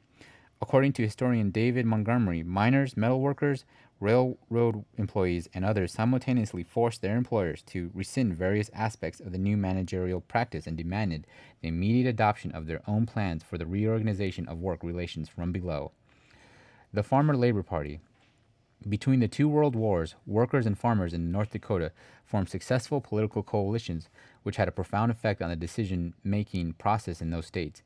According to historian David Montgomery, miners, metal workers, railroad employees, and others simultaneously forced their employers to rescind various aspects of the new managerial practice and demanded the immediate adoption of their own plans for the reorganization of work relations from below. The Farmer Labor Party. Between the two world wars, workers and farmers in North Dakota formed successful political coalitions which had a profound effect on the decision-making process in those states.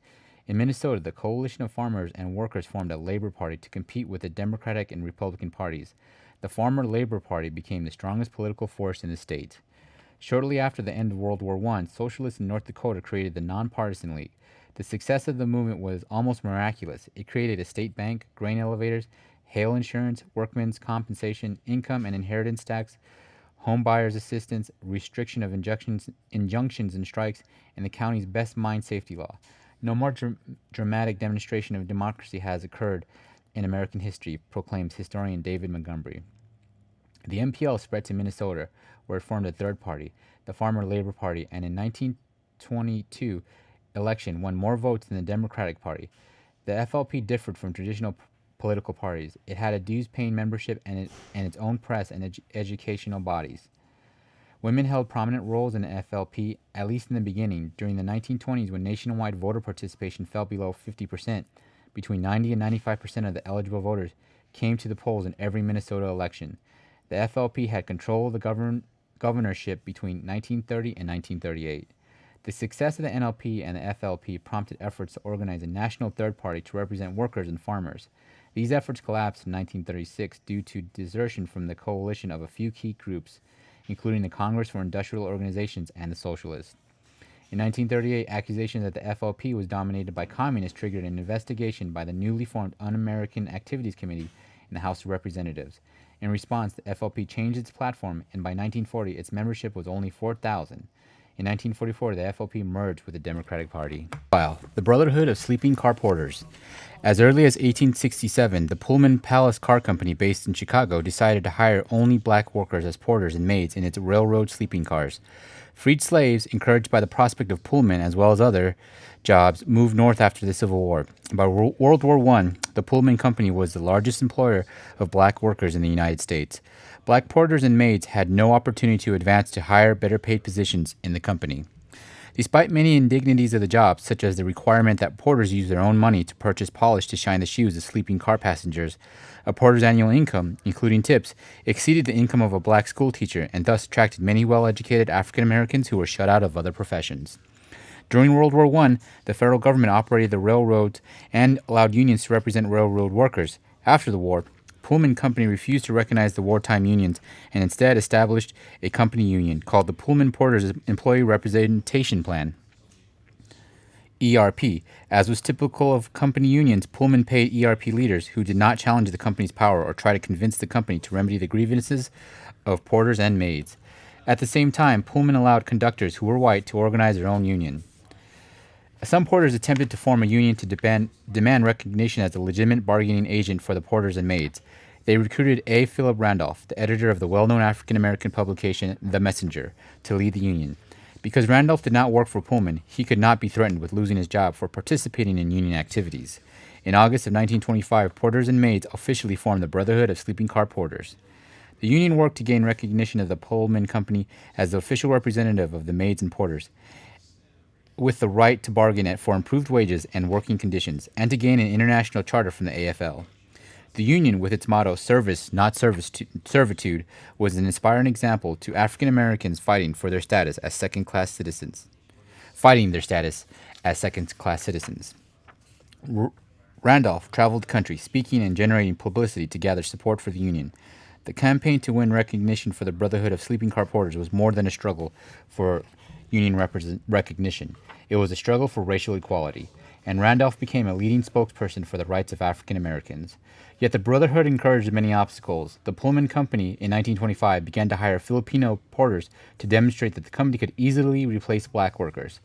In Minnesota, the coalition of farmers and workers formed a labor party to compete with the Democratic and Republican parties. The Farmer Labor Party became the strongest political force in the state. Shortly after the end of World War I, socialists in North Dakota created the Nonpartisan League. The success of the movement was almost miraculous. It created a state bank, grain elevators, hail insurance, workmen's compensation, income and inheritance tax, home buyers assistance, restriction of injunctions and strikes, and the county's best mine safety law. No more dramatic demonstration of democracy has occurred in American history, proclaims historian David Montgomery. The MPL spread to Minnesota, where it formed a third party, the Farmer Labor Party, and in 1922 election won more votes than the Democratic Party. The FLP differed from traditional political parties. It had a dues-paying membership and its own press and educational bodies. Women held prominent roles in the FLP, at least in the beginning. During the 1920s, when nationwide voter participation fell below 50%, between 90 and 95% of the eligible voters came to the polls in every Minnesota election. The FLP had control of the governorship between 1930 and 1938. The success of the NLP and the FLP prompted efforts to organize a national third party to represent workers and farmers. These efforts collapsed in 1936 due to desertion from the coalition of a few key groups, including the Congress for Industrial Organizations and the Socialists. In 1938, accusations that the FLP was dominated by communists triggered an investigation by the newly formed Un-American Activities Committee in the House of Representatives. In response, the FLP changed its platform, and by 1940, its membership was only 4,000. In 1944, the FLP merged with the Democratic Party. The Brotherhood of Sleeping Car Porters. As early as 1867, the Pullman Palace Car Company, based in Chicago, decided to hire only black workers as porters and maids in its railroad sleeping cars. Freed slaves, encouraged by the prospect of Pullman as well as other jobs, moved north after the Civil War. By World War I, the Pullman Company was the largest employer of black workers in the United States. Black porters and maids had no opportunity to advance to higher, better-paid positions in the company. Despite many indignities of the job, such as the requirement that porters use their own money to purchase polish to shine the shoes of sleeping car passengers, a porter's annual income, including tips, exceeded the income of a black school teacher and thus attracted many well-educated African Americans who were shut out of other professions. During World War I, the federal government operated the railroads and allowed unions to represent railroad workers. After the war, Pullman Company refused to recognize the wartime unions and instead established a company union called the Pullman Porters Employee Representation Plan, ERP. As was typical of company unions, Pullman paid ERP leaders who did not challenge the company's power or try to convince the company to remedy the grievances of porters and maids. At the same time, Pullman allowed conductors who were white to organize their own union. Some porters attempted to form a union to demand recognition as a legitimate bargaining agent for the porters and maids. They recruited A. Philip Randolph, the editor of the well-known African-American publication The Messenger, to lead the union. Because Randolph did not work for Pullman, he could not be threatened with losing his job for participating in union activities. In August of 1925, porters and maids officially formed the Brotherhood of Sleeping Car Porters. The union worked to gain recognition of the Pullman Company as the official representative of the maids and porters, with the right to bargain for improved wages and working conditions, and to gain an international charter from the AFL. The union, with its motto, service, not servitude, was an inspiring example to African Americans fighting their status as second-class citizens. Randolph traveled the country, speaking and generating publicity to gather support for the union. The campaign to win recognition for the Brotherhood of Sleeping Car Porters was more than a struggle for union recognition. It was a struggle for racial equality, and Randolph became a leading spokesperson for the rights of African Americans. Yet the Brotherhood encouraged many obstacles. The Pullman Company in 1925 began to hire Filipino porters to demonstrate that the company could easily replace black workers.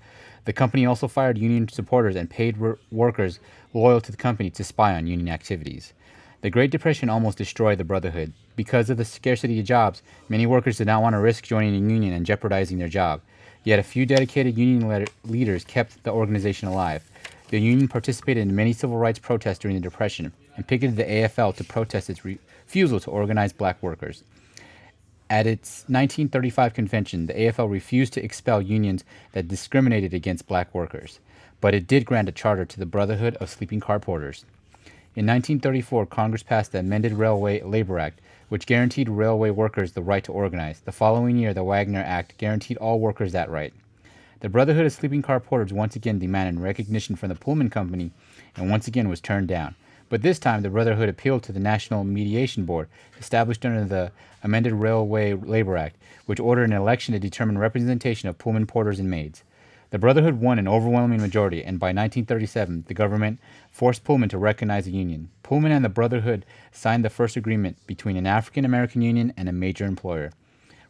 The company also fired union supporters and paid workers loyal to the company to spy on union activities. The Great Depression almost destroyed the Brotherhood. Because of the scarcity of jobs, many workers did not want to risk joining a union and jeopardizing their job. Yet a few dedicated union leaders kept the organization alive. The union participated in many civil rights protests during the Depression and picketed the AFL to protest its refusal to organize black workers. At its 1935 convention, the AFL refused to expel unions that discriminated against black workers, but it did grant a charter to the Brotherhood of Sleeping Car Porters. In 1934, Congress passed the Amended Railway Labor Act, which guaranteed railway workers the right to organize. The following year, the Wagner Act guaranteed all workers that right. The Brotherhood of Sleeping Car Porters once again demanded recognition from the Pullman Company and once again was turned down. But this time, the Brotherhood appealed to the National Mediation Board, established under the Amended Railway Labor Act, which ordered an election to determine representation of Pullman porters and maids. The Brotherhood won an overwhelming majority, and by 1937, the government forced Pullman to recognize the union. Pullman and the Brotherhood signed the first agreement between an African-American union and a major employer.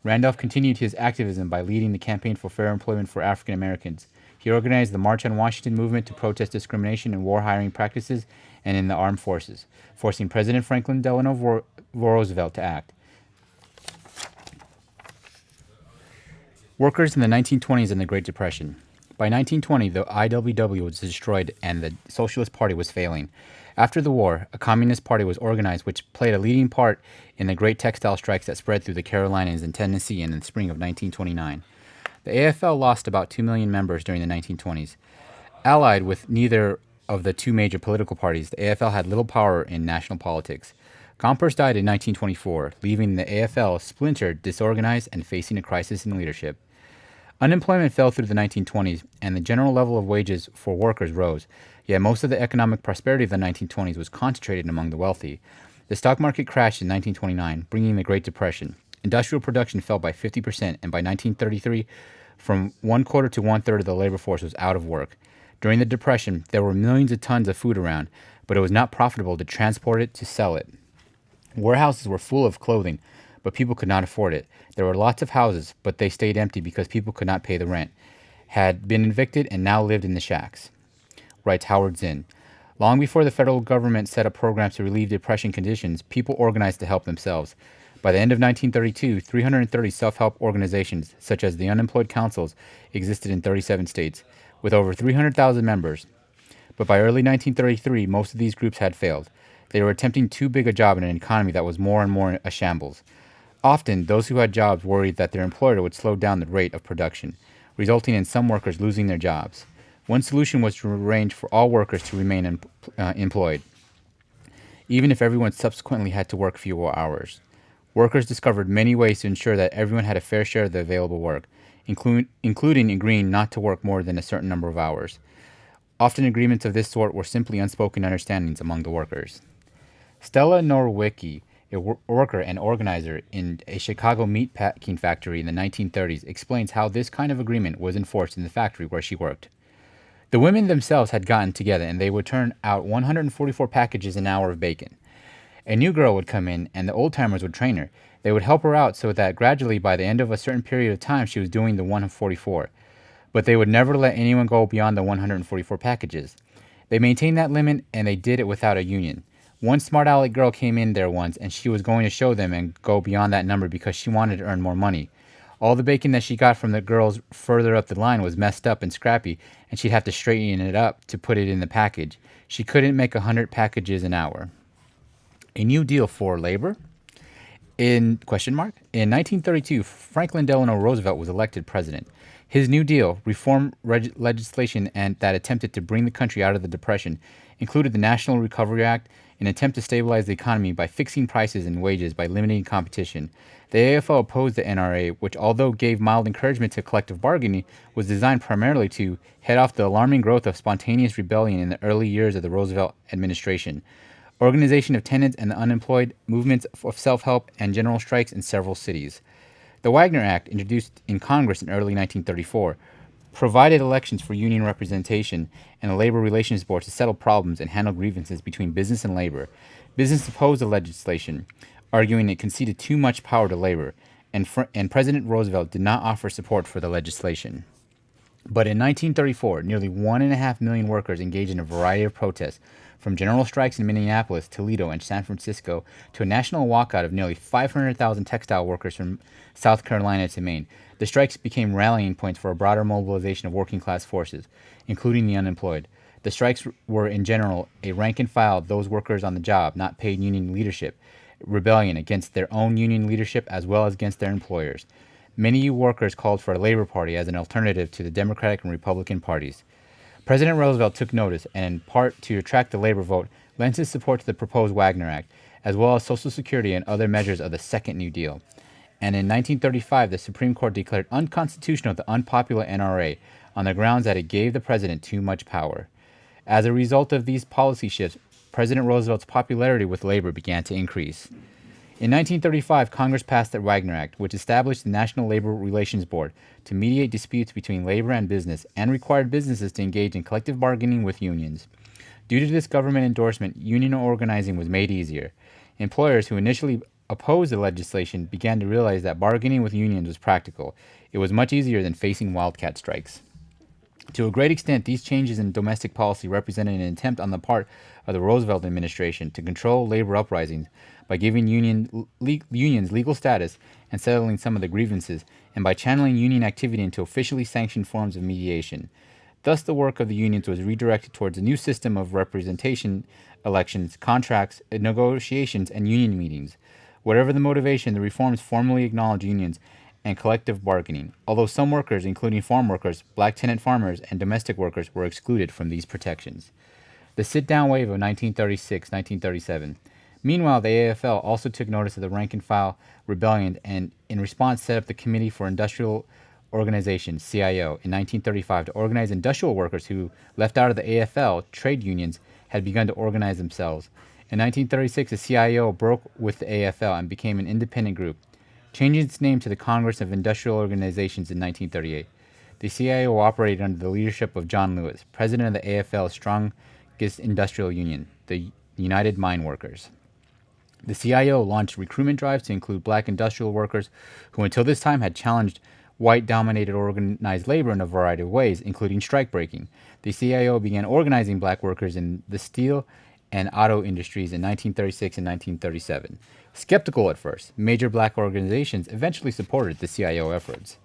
Randolph continued his activism by leading the campaign for fair employment for African Americans. He organized the March on Washington movement to protest discrimination in war hiring practices and in the armed forces, forcing President Franklin Delano Roosevelt to act. Workers in the 1920s and the Great Depression. By 1920, the IWW was destroyed and the Socialist Party was failing. After the war, a Communist Party was organized, which played a leading part in the great textile strikes that spread through the Carolinas and Tennessee in the spring of 1929. The AFL lost about 2 million members during the 1920s. Allied with neither of the two major political parties, the AFL had little power in national politics. Gompers died in 1924, leaving the AFL splintered, disorganized, and facing a crisis in leadership. Unemployment fell through the 1920s, and the general level of wages for workers rose, yet most of the economic prosperity of the 1920s was concentrated among the wealthy. The stock market crashed in 1929, bringing the Great Depression. Industrial production fell by 50%, and by 1933, from one quarter to one-third of the labor force was out of work. During the Depression, there were millions of tons of food around, but it was not profitable to transport it to sell it. Warehouses were full of clothing, but people could not afford it. There were lots of houses, but they stayed empty because people could not pay the rent, had been evicted, and now lived in the shacks, writes Howard Zinn. Long before the federal government set up programs to relieve depression conditions, people organized to help themselves. By the end of 1932, 330 self-help organizations, such as the Unemployed Councils, existed in 37 states, with over 300,000 members. But by early 1933, most of these groups had failed. They were attempting too big a job in an economy that was more and more a shambles. Often, those who had jobs worried that their employer would slow down the rate of production, resulting in some workers losing their jobs. One solution was to arrange for all workers to remain employed, even if everyone subsequently had to work fewer hours. Workers discovered many ways to ensure that everyone had a fair share of the available work, including agreeing not to work more than a certain number of hours. Often agreements of this sort were simply unspoken understandings among the workers. Stella Norwicki, a worker and organizer in a Chicago meat packing factory in the 1930s, explains how this kind of agreement was enforced in the factory where she worked. The women themselves had gotten together and they would turn out 144 packages an hour of bacon. A new girl would come in and the old-timers would train her. They would help her out so that gradually by the end of a certain period of time she was doing the 144. But they would never let anyone go beyond the 144 packages. They maintained that limit and they did it without a union. One smart aleck girl came in there once and she was going to show them and go beyond that number because she wanted to earn more money. All the bacon that she got from the girls further up the line was messed up and scrappy, and she'd have to straighten it up to put it in the package. She couldn't make 100 packages an hour. A new deal for labor? In 1932, Franklin Delano Roosevelt was elected president. His New Deal, reform legislation and that attempted to bring the country out of the Depression, included the National Recovery Act, an attempt to stabilize the economy by fixing prices and wages by limiting competition. The AFL opposed the NRA, which although gave mild encouragement to collective bargaining, was designed primarily to head off the alarming growth of spontaneous rebellion in the early years of the Roosevelt administration, organization of tenants and the unemployed, movements of self-help, and general strikes in several cities. The Wagner Act, introduced in Congress in early 1934, provided elections for union representation and a labor relations board to settle problems and handle grievances between business and labor. Business opposed the legislation, arguing it conceded too much power to labor, and President Roosevelt did not offer support for the legislation. But in 1934, nearly 1.5 million workers engaged in a variety of protests, from general strikes in Minneapolis, Toledo, and San Francisco to a national walkout of nearly 500,000 textile workers from South Carolina to Maine. The strikes became rallying points for a broader mobilization of working class forces, including the unemployed. The strikes were, in general, a rank and file those workers on the job, not paid union leadership, rebellion against their own union leadership as well as against their employers. Many workers called for a Labor Party as an alternative to the Democratic and Republican parties. President Roosevelt took notice and, in part to attract the labor vote, lent his support to the proposed Wagner Act, as well as Social Security and other measures of the Second New Deal. And in 1935, the Supreme Court declared unconstitutional the unpopular NRA on the grounds that it gave the president too much power. As a result of these policy shifts, President Roosevelt's popularity with labor began to increase. In 1935, Congress passed the Wagner Act, which established the National Labor Relations Board to mediate disputes between labor and business and required businesses to engage in collective bargaining with unions. Due to this government endorsement, union organizing was made easier. Employers who initially opposed the legislation began to realize that bargaining with unions was practical. It was much easier than facing wildcat strikes. To a great extent, these changes in domestic policy represented an attempt on the part of the Roosevelt administration to control labor uprisings by giving unions legal status and settling some of the grievances, and by channeling union activity into officially sanctioned forms of mediation. Thus, the work of the unions was redirected towards a new system of representation, elections, contracts, negotiations, and union meetings. Whatever the motivation, the reforms formally acknowledged unions and collective bargaining, although some workers, including farm workers, black tenant farmers, and domestic workers, were excluded from these protections. The sit-down wave of 1936-1937. Meanwhile, the AFL also took notice of the rank-and-file rebellion and, in response, set up the Committee for Industrial Organization, CIO, in 1935 to organize industrial workers who, left out of the AFL, trade unions, had begun to organize themselves. In 1936, the CIO broke with the AFL and became an independent group, changing its name to the Congress of Industrial Organizations in 1938. The CIO operated under the leadership of John Lewis, president of the AFL's strongest industrial union, the United Mine Workers. The CIO launched recruitment drives to include black industrial workers who until this time had challenged white-dominated organized labor in a variety of ways, including strike-breaking. The CIO began organizing black workers in the steel and auto industries in 1936 and 1937. Skeptical at first, major black organizations eventually supported the CIO efforts.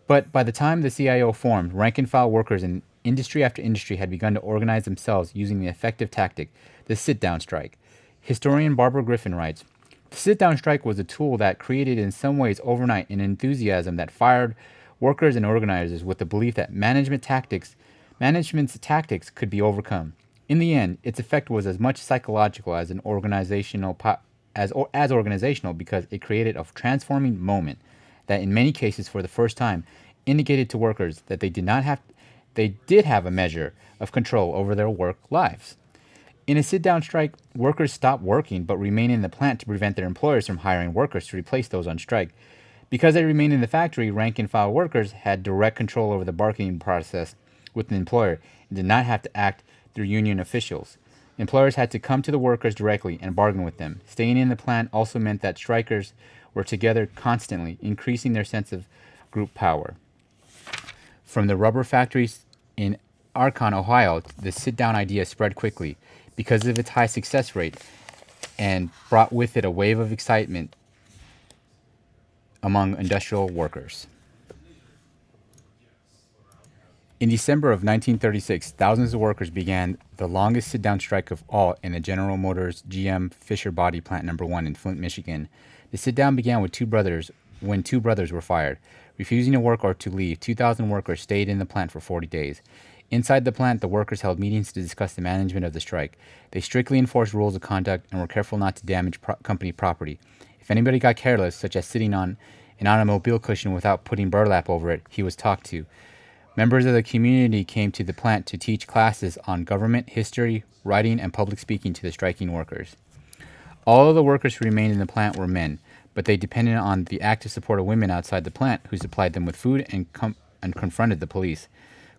But by the time the CIO formed, rank-and-file workers in industry after industry had begun to organize themselves using the effective tactic, the sit-down strike. Historian Barbara Griffin writes, "The sit-down strike was a tool that created in some ways overnight an enthusiasm that fired workers and organizers with the belief that management's tactics could be overcome. In the end, its effect was as much psychological as an organizational because it created a transforming moment that in many cases for the first time indicated to workers that they did have a measure of control over their work lives. In a sit-down strike, workers stopped working but remained in the plant to prevent their employers from hiring workers to replace those on strike. Because they remained in the factory, rank-and-file workers had direct control over the bargaining process with the employer and did not have to act through union officials. Employers had to come to the workers directly and bargain with them. Staying in the plant also meant that strikers were together constantly, increasing their sense of group power. From the rubber factories in Akron, Ohio, the sit-down idea spread quickly because of its high success rate and brought with it a wave of excitement among industrial workers. In December of 1936, thousands of workers began the longest sit-down strike of all in the General Motors GM Fisher Body Plant No. 1 in Flint, Michigan. The sit-down began with when two brothers were fired. Refusing to work or to leave, 2,000 workers stayed in the plant for 40 days. Inside the plant, the workers held meetings to discuss the management of the strike. They strictly enforced rules of conduct and were careful not to damage company property. If anybody got careless, such as sitting on an automobile cushion without putting burlap over it, he was talked to. Members of the community came to the plant to teach classes on government, history, writing, and public speaking to the striking workers. All of the workers who remained in the plant were men, but they depended on the active support of women outside the plant who supplied them with food and confronted the police.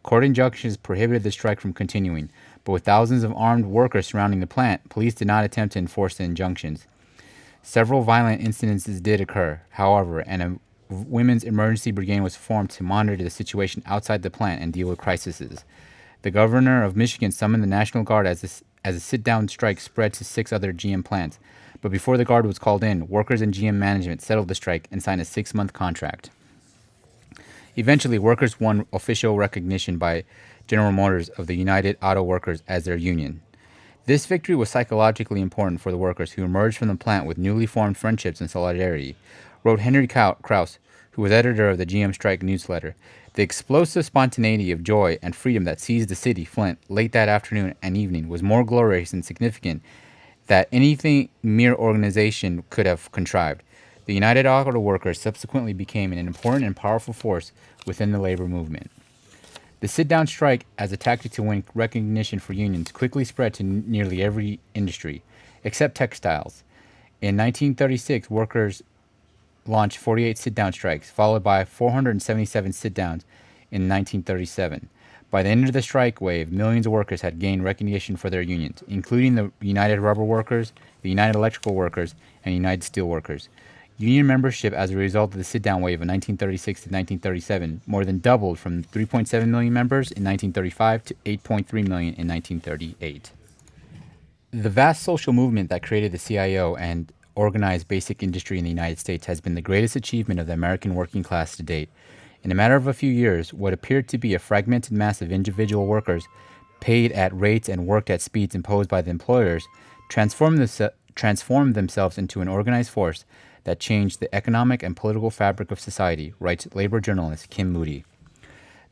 Court injunctions prohibited the strike from continuing, but with thousands of armed workers surrounding the plant, police did not attempt to enforce the injunctions. Several violent incidences did occur, however, and a women's emergency brigade was formed to monitor the situation outside the plant and deal with crises. The governor of Michigan summoned the National Guard as a sit-down strike spread to 6 other GM plants. But before the Guard was called in, workers and GM management settled the strike and signed a 6-month contract. Eventually, workers won official recognition by General Motors of the United Auto Workers as their union. This victory was psychologically important for the workers who emerged from the plant with newly formed friendships and solidarity, wrote Henry Krauss, who was editor of the GM strike newsletter. The explosive spontaneity of joy and freedom that seized the city, Flint, late that afternoon and evening was more glorious and significant than anything mere organization could have contrived. The United Auto Workers subsequently became an important and powerful force within the labor movement. The sit-down strike, as a tactic to win recognition for unions, quickly spread to nearly every industry, except textiles. In 1936, workers launched 48 sit-down strikes, followed by 477 sit-downs in 1937. By the end of the strike wave, millions of workers had gained recognition for their unions, including the United Rubber Workers, the United Electrical Workers, and United Steel Workers. Union membership as a result of the sit-down wave of 1936 to 1937 more than doubled from 3.7 million members in 1935 to 8.3 million in 1938. The vast social movement that created the CIO and organized basic industry in the United States has been the greatest achievement of the American working class to date. In a matter of a few years, what appeared to be a fragmented mass of individual workers paid at rates and worked at speeds imposed by the employers transformed themselves into an organized force that changed the economic and political fabric of society, writes labor journalist Kim Moody.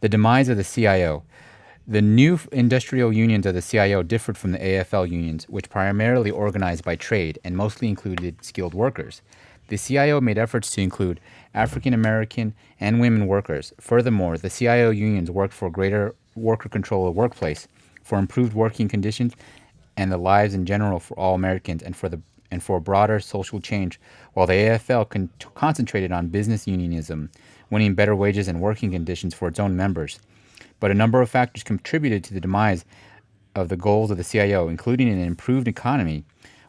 The demise of the CIO. The new industrial unions of the CIO differed from the AFL unions, which primarily organized by trade and mostly included skilled workers. The CIO made efforts to include African American and women workers. Furthermore, the CIO unions worked for greater worker control of the workplace, for improved working conditions and the lives in general for all Americans, and for broader social change, while the AFL concentrated on business unionism, winning better wages and working conditions for its own members. But a number of factors contributed to the demise of the goals of the CIO, including an improved economy,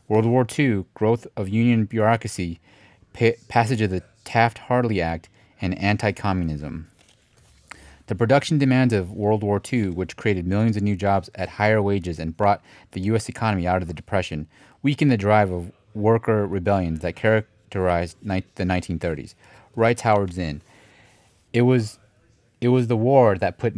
World War II, growth of union bureaucracy, passage of the Taft-Hartley Act, and anti-communism. The production demands of World War II, which created millions of new jobs at higher wages and brought the U.S. economy out of the Depression, weakened the drive of worker rebellions that characterized the 1930s. Writes Howard Zinn. It was the war that put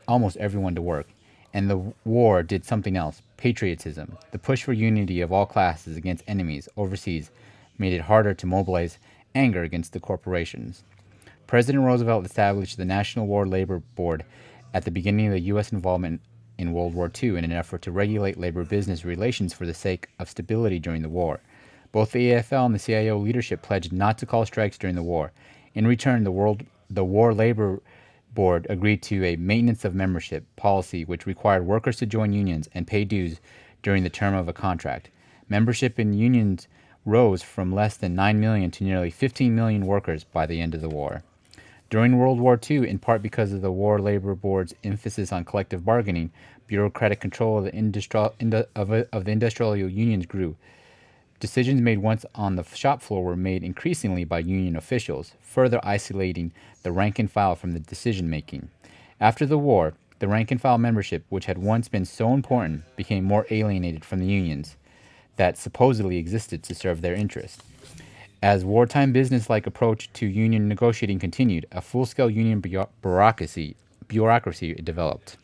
almost everyone to work, and the war did something else, patriotism. The push for unity of all classes against enemies overseas made it harder to mobilize anger against the corporations. President Roosevelt established the National War Labor Board at the beginning of the U.S. involvement in World War II in an effort to regulate labor-business relations for the sake of stability during the war. Both the AFL and the CIO leadership pledged not to call strikes during the war. In return, the War Labor Board agreed to a maintenance of membership policy which required workers to join unions and pay dues during the term of a contract. Membership in unions rose from less than 9 million to nearly 15 million workers by the end of the war. During World War II, in part because of the War Labor Board's emphasis on collective bargaining, bureaucratic control of the industrial unions grew. Decisions made once on the shop floor were made increasingly by union officials, further isolating the rank and file from the decision-making. After the war, the rank and file membership, which had once been so important, became more alienated from the unions that supposedly existed to serve their interests. As wartime business-like approach to union negotiating continued, a full-scale union bureaucracy developed.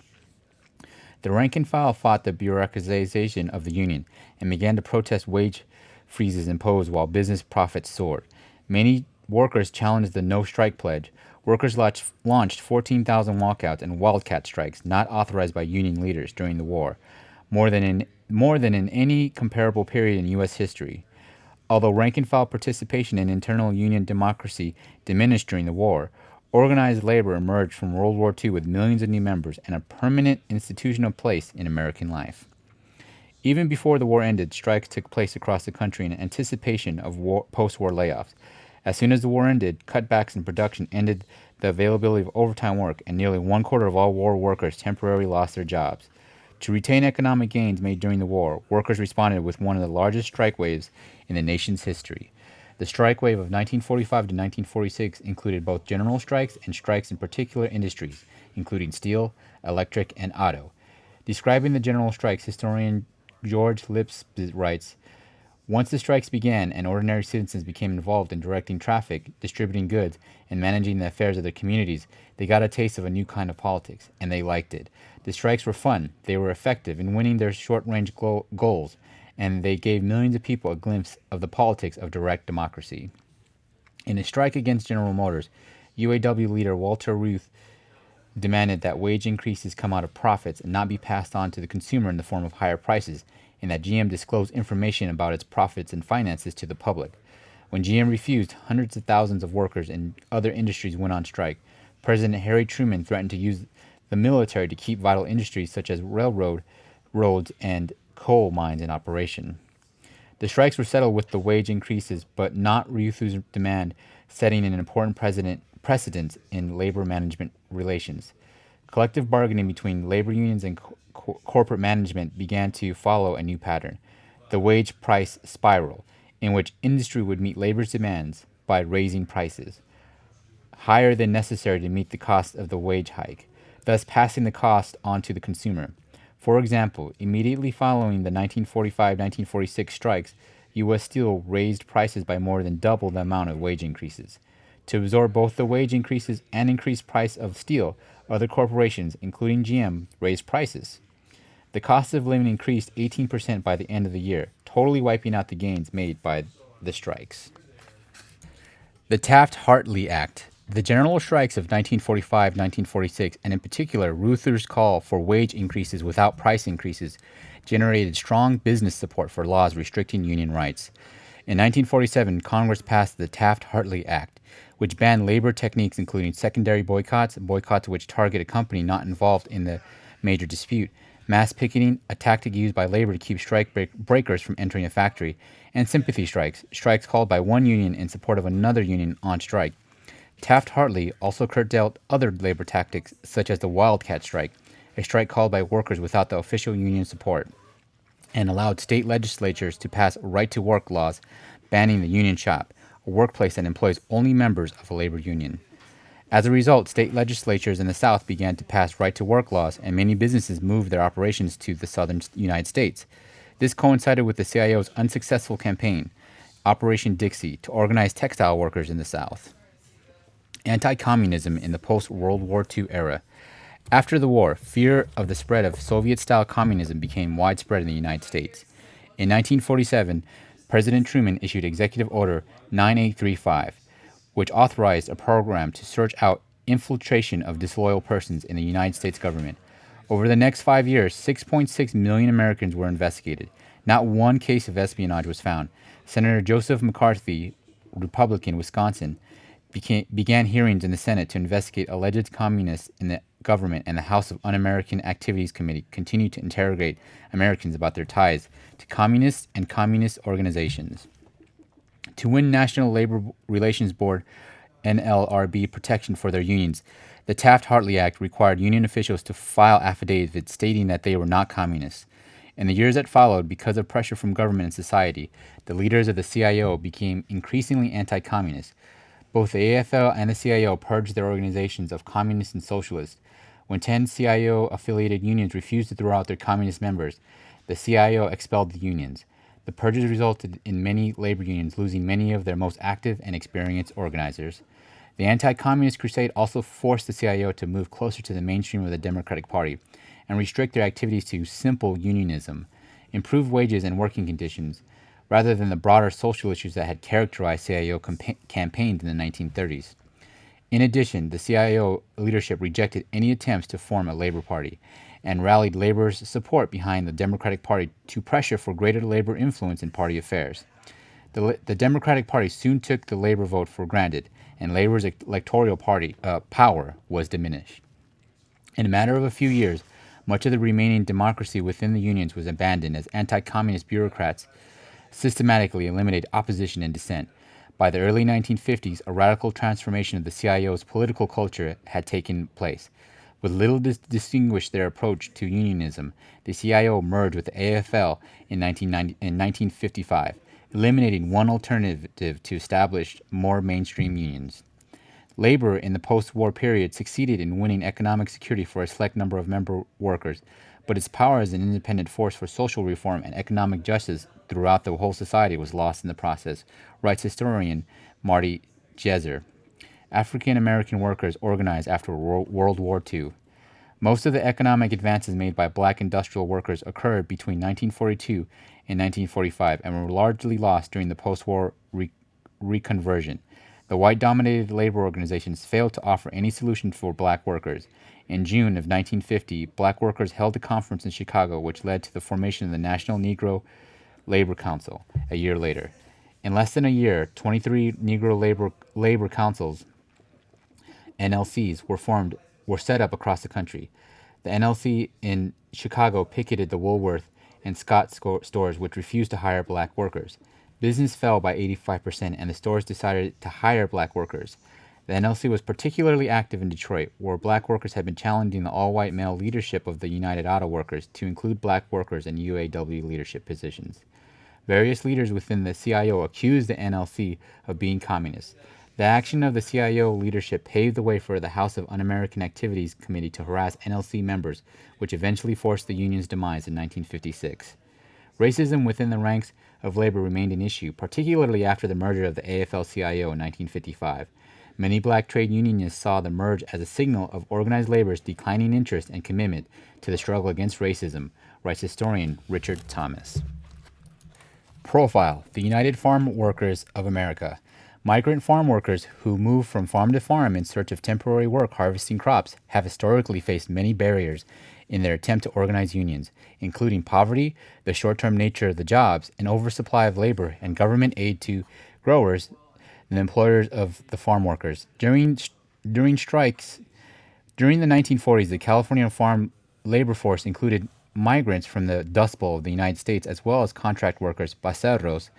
The rank and file fought the bureaucratization of the union and began to protest wage freezes imposed while business profits soared. Many workers challenged the no-strike pledge. Workers launched 14,000 walkouts and wildcat strikes not authorized by union leaders during the war, more than in any comparable period in U.S. history. Although rank-and-file participation in internal union democracy diminished during the war, organized labor emerged from World War II with millions of new members and a permanent institutional place in American life. Even before the war ended, strikes took place across the country in anticipation of post-war layoffs. As soon as the war ended, cutbacks in production ended the availability of overtime work, and nearly one quarter of all war workers temporarily lost their jobs. To retain economic gains made during the war, workers responded with one of the largest strike waves in the nation's history. The strike wave of 1945 to 1946 included both general strikes and strikes in particular industries, including steel, electric, and auto. Describing the general strikes, historian George Lips writes, once the strikes began and ordinary citizens became involved in directing traffic, distributing goods, and managing the affairs of their communities, they got a taste of a new kind of politics, and they liked it. The strikes were fun, they were effective in winning their short-range goals, and they gave millions of people a glimpse of the politics of direct democracy. In a strike against General Motors, UAW leader Walter Reuther demanded that wage increases come out of profits and not be passed on to the consumer in the form of higher prices, and that GM disclose information about its profits and finances to the public. When GM refused, hundreds of thousands of workers in other industries went on strike. President Harry Truman threatened to use the military to keep vital industries such as roads, and coal mines in operation. The strikes were settled with the wage increases, but not Reuther's demand, setting an important precedent in labor management relations. Collective bargaining between labor unions and corporate management began to follow a new pattern, the wage price spiral, in which industry would meet labor's demands by raising prices higher than necessary to meet the cost of the wage hike, thus passing the cost on to the consumer. For example, immediately following the 1945-1946 strikes, U.S. Steel raised prices by more than double the amount of wage increases. To absorb both the wage increases and increased price of steel, other corporations, including GM, raised prices. The cost of living increased 18% by the end of the year, totally wiping out the gains made by the strikes. The Taft-Hartley Act. The general strikes of 1945-1946, and in particular Reuther's call for wage increases without price increases, generated strong business support for laws restricting union rights. In 1947, Congress passed the Taft-Hartley Act, which banned labor techniques including secondary boycotts which target a company not involved in the major dispute, mass picketing, a tactic used by labor to keep strike breakers from entering a factory, and sympathy strikes called by one union in support of another union on strike. Taft-Hartley also curtailed other labor tactics, such as the Wildcat strike, a strike called by workers without the official union support, and allowed state legislatures to pass right-to-work laws banning the union shop, a workplace that employs only members of a labor union. As a result, state legislatures in the South began to pass right-to-work laws, and many businesses moved their operations to the southern United States. This coincided with the CIO's unsuccessful campaign, Operation Dixie, to organize textile workers in the South. Anti-communism in the post-World War II era. After the war, fear of the spread of Soviet-style communism became widespread in the United States. In 1947, President Truman issued Executive Order 9835, which authorized a program to search out infiltration of disloyal persons in the United States government. Over the next 5 years, 6.6 million Americans were investigated. Not one case of espionage was found. Senator Joseph McCarthy, Republican, Wisconsin, began hearings in the Senate to investigate alleged communists in the government, and the House of Un-American Activities Committee continued to interrogate Americans about their ties to communists and communist organizations. To win National Labor Relations Board NLRB protection for their unions, the Taft-Hartley Act required union officials to file affidavits stating that they were not communists. In the years that followed, because of pressure from government and society, the leaders of the CIO became increasingly anti-communist. Both the AFL and the CIO purged their organizations of communists and socialists. When 10 CIO-affiliated unions refused to throw out their communist members, the CIO expelled the unions. The purges resulted in many labor unions losing many of their most active and experienced organizers. The anti-communist crusade also forced the CIO to move closer to the mainstream of the Democratic Party and restrict their activities to simple unionism, improve wages and working conditions, rather than the broader social issues that had characterized CIO campaigns in the 1930s. In addition, the CIO leadership rejected any attempts to form a labor party and rallied labor's support behind the Democratic Party to pressure for greater labor influence in party affairs. The Democratic Party soon took the labor vote for granted, and labor's electoral power was diminished. In a matter of a few years, Much of the remaining democracy within the unions was abandoned as anti-communist bureaucrats systematically eliminated opposition and dissent. By the early 1950s, a radical transformation of the CIO's political culture had taken place. With little to distinguish their approach to unionism, the CIO merged with the AFL in 1955, eliminating one alternative to establish more mainstream unions. Labor in the post-war period succeeded in winning economic security for a select number of member workers, but its power as an independent force for social reform and economic justice throughout the whole society was lost in the process, writes historian Marty Jezer. African American workers organized after World War II. Most of the economic advances made by black industrial workers occurred between 1942 and 1945 and were largely lost during the post-war reconversion. The white-dominated labor organizations failed to offer any solution for black workers. In June of 1950, black workers held a conference in Chicago which led to the formation of the National Negro Labor Council a year later. In less than a year, 23 Negro labor councils, NLCs, were set up across the country. The NLC in Chicago picketed the Woolworth and Scott stores which refused to hire black workers. Business fell by 85% and the stores decided to hire black workers. The NLC was particularly active in Detroit, where black workers had been challenging the all-white male leadership of the United Auto Workers to include black workers in UAW leadership positions. Various leaders within the CIO accused the NLC of being communist. The action of the CIO leadership paved the way for the House of Un-American Activities Committee to harass NLC members, which eventually forced the union's demise in 1956. Racism within the ranks of labor remained an issue, particularly after the merger of the AFL-CIO in 1955. Many black trade unionists saw the merge as a signal of organized labor's declining interest and commitment to the struggle against racism, writes historian Richard Thomas. Profile: the United Farm Workers of America. Migrant farm workers who move from farm to farm in search of temporary work harvesting crops have historically faced many barriers in their attempt to organize unions, including poverty, the short-term nature of the jobs, an oversupply of labor, and government aid to growers, the employers of the farm workers. During strikes, during the 1940s, the California farm labor force included migrants from the Dust Bowl of the United States as well as contract workers, paseros,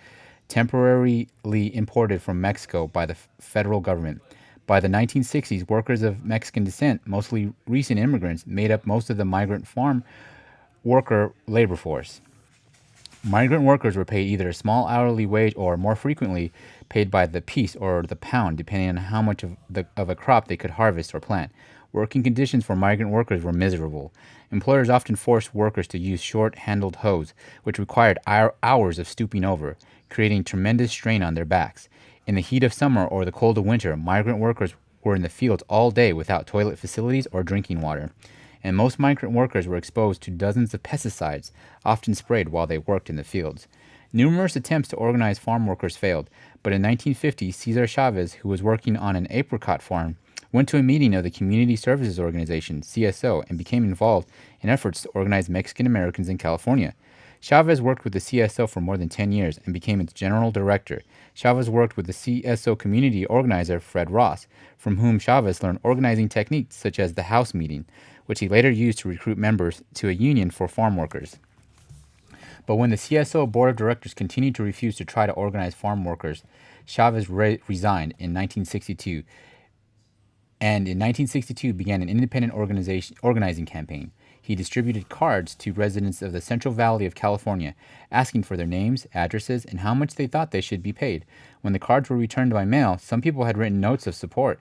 temporarily imported from Mexico by the federal government. By the 1960s, workers of Mexican descent, mostly recent immigrants, made up most of the migrant farm worker labor force. Migrant workers were paid either a small hourly wage or, more frequently, paid by the piece or the pound, depending on how much of a crop they could harvest or plant. Working conditions for migrant workers were miserable. Employers often forced workers to use short-handled hoes, which required hours of stooping over, creating tremendous strain on their backs. In the heat of summer or the cold of winter, migrant workers were in the fields all day without toilet facilities or drinking water, and most migrant workers were exposed to dozens of pesticides, often sprayed while they worked in the fields. Numerous attempts to organize farm workers failed, but in 1950, Cesar Chavez, who was working on an apricot farm, went to a meeting of the Community Services Organization, CSO, and became involved in efforts to organize Mexican Americans in California. Chavez worked with the CSO for more than 10 years and became its general director. Chavez worked with the CSO community organizer, Fred Ross, from whom Chavez learned organizing techniques such as the house meeting, which he later used to recruit members to a union for farm workers. But when the CSO board of directors continued to refuse to try to organize farm workers, Chavez resigned in 1962, and in 1962 began an independent organizing campaign. He distributed cards to residents of the Central Valley of California, asking for their names, addresses, and how much they thought they should be paid. When the cards were returned by mail, some people had written notes of support.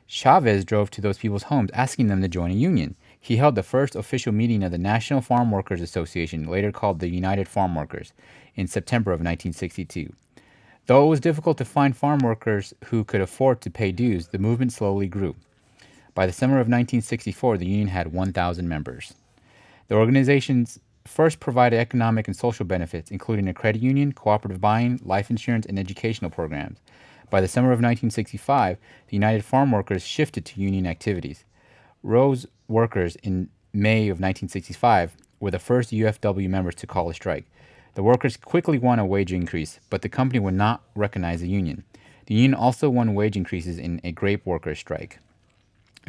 Chavez drove to those people's homes, asking them to join a union. He held the first official meeting of the National Farm Workers Association, later called the United Farm Workers, in September of 1962. Though it was difficult to find farm workers who could afford to pay dues, the movement slowly grew. By the summer of 1964, the union had 1,000 members. The organizations first provided economic and social benefits, including a credit union, cooperative buying, life insurance, and educational programs. By the summer of 1965, the United Farm Workers shifted to union activities. Rose workers in May of 1965 were the first UFW members to call a strike. The workers quickly won a wage increase, but the company would not recognize the union. The union also won wage increases in a grape workers' strike.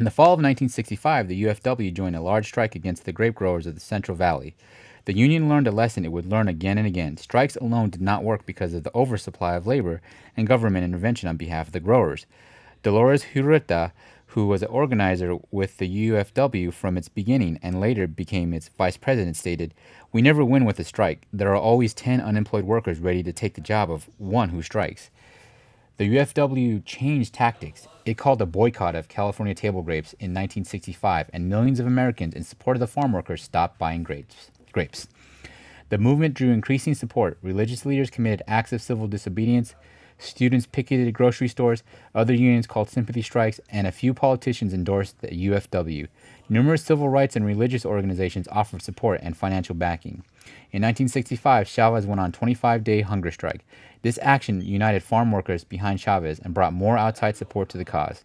In the fall of 1965, the UFW joined a large strike against the grape growers of the Central Valley. The union learned a lesson it would learn again and again. Strikes alone did not work because of the oversupply of labor and government intervention on behalf of the growers. Dolores Hureta, who was an organizer with the UFW from its beginning and later became its vice president, stated, "We never win with a strike. There are always 10 unemployed workers ready to take the job of one who strikes." The UFW changed tactics. It called a boycott of California table grapes in 1965, and millions of Americans in support of the farm workers stopped buying grapes. The movement drew increasing support. Religious leaders committed acts of civil disobedience. Students picketed grocery stores. Other unions called sympathy strikes, and a few politicians endorsed the UFW. Numerous civil rights and religious organizations offered support and financial backing. In 1965, Chavez went on a 25-day hunger strike. This action united farm workers behind Chavez and brought more outside support to the cause.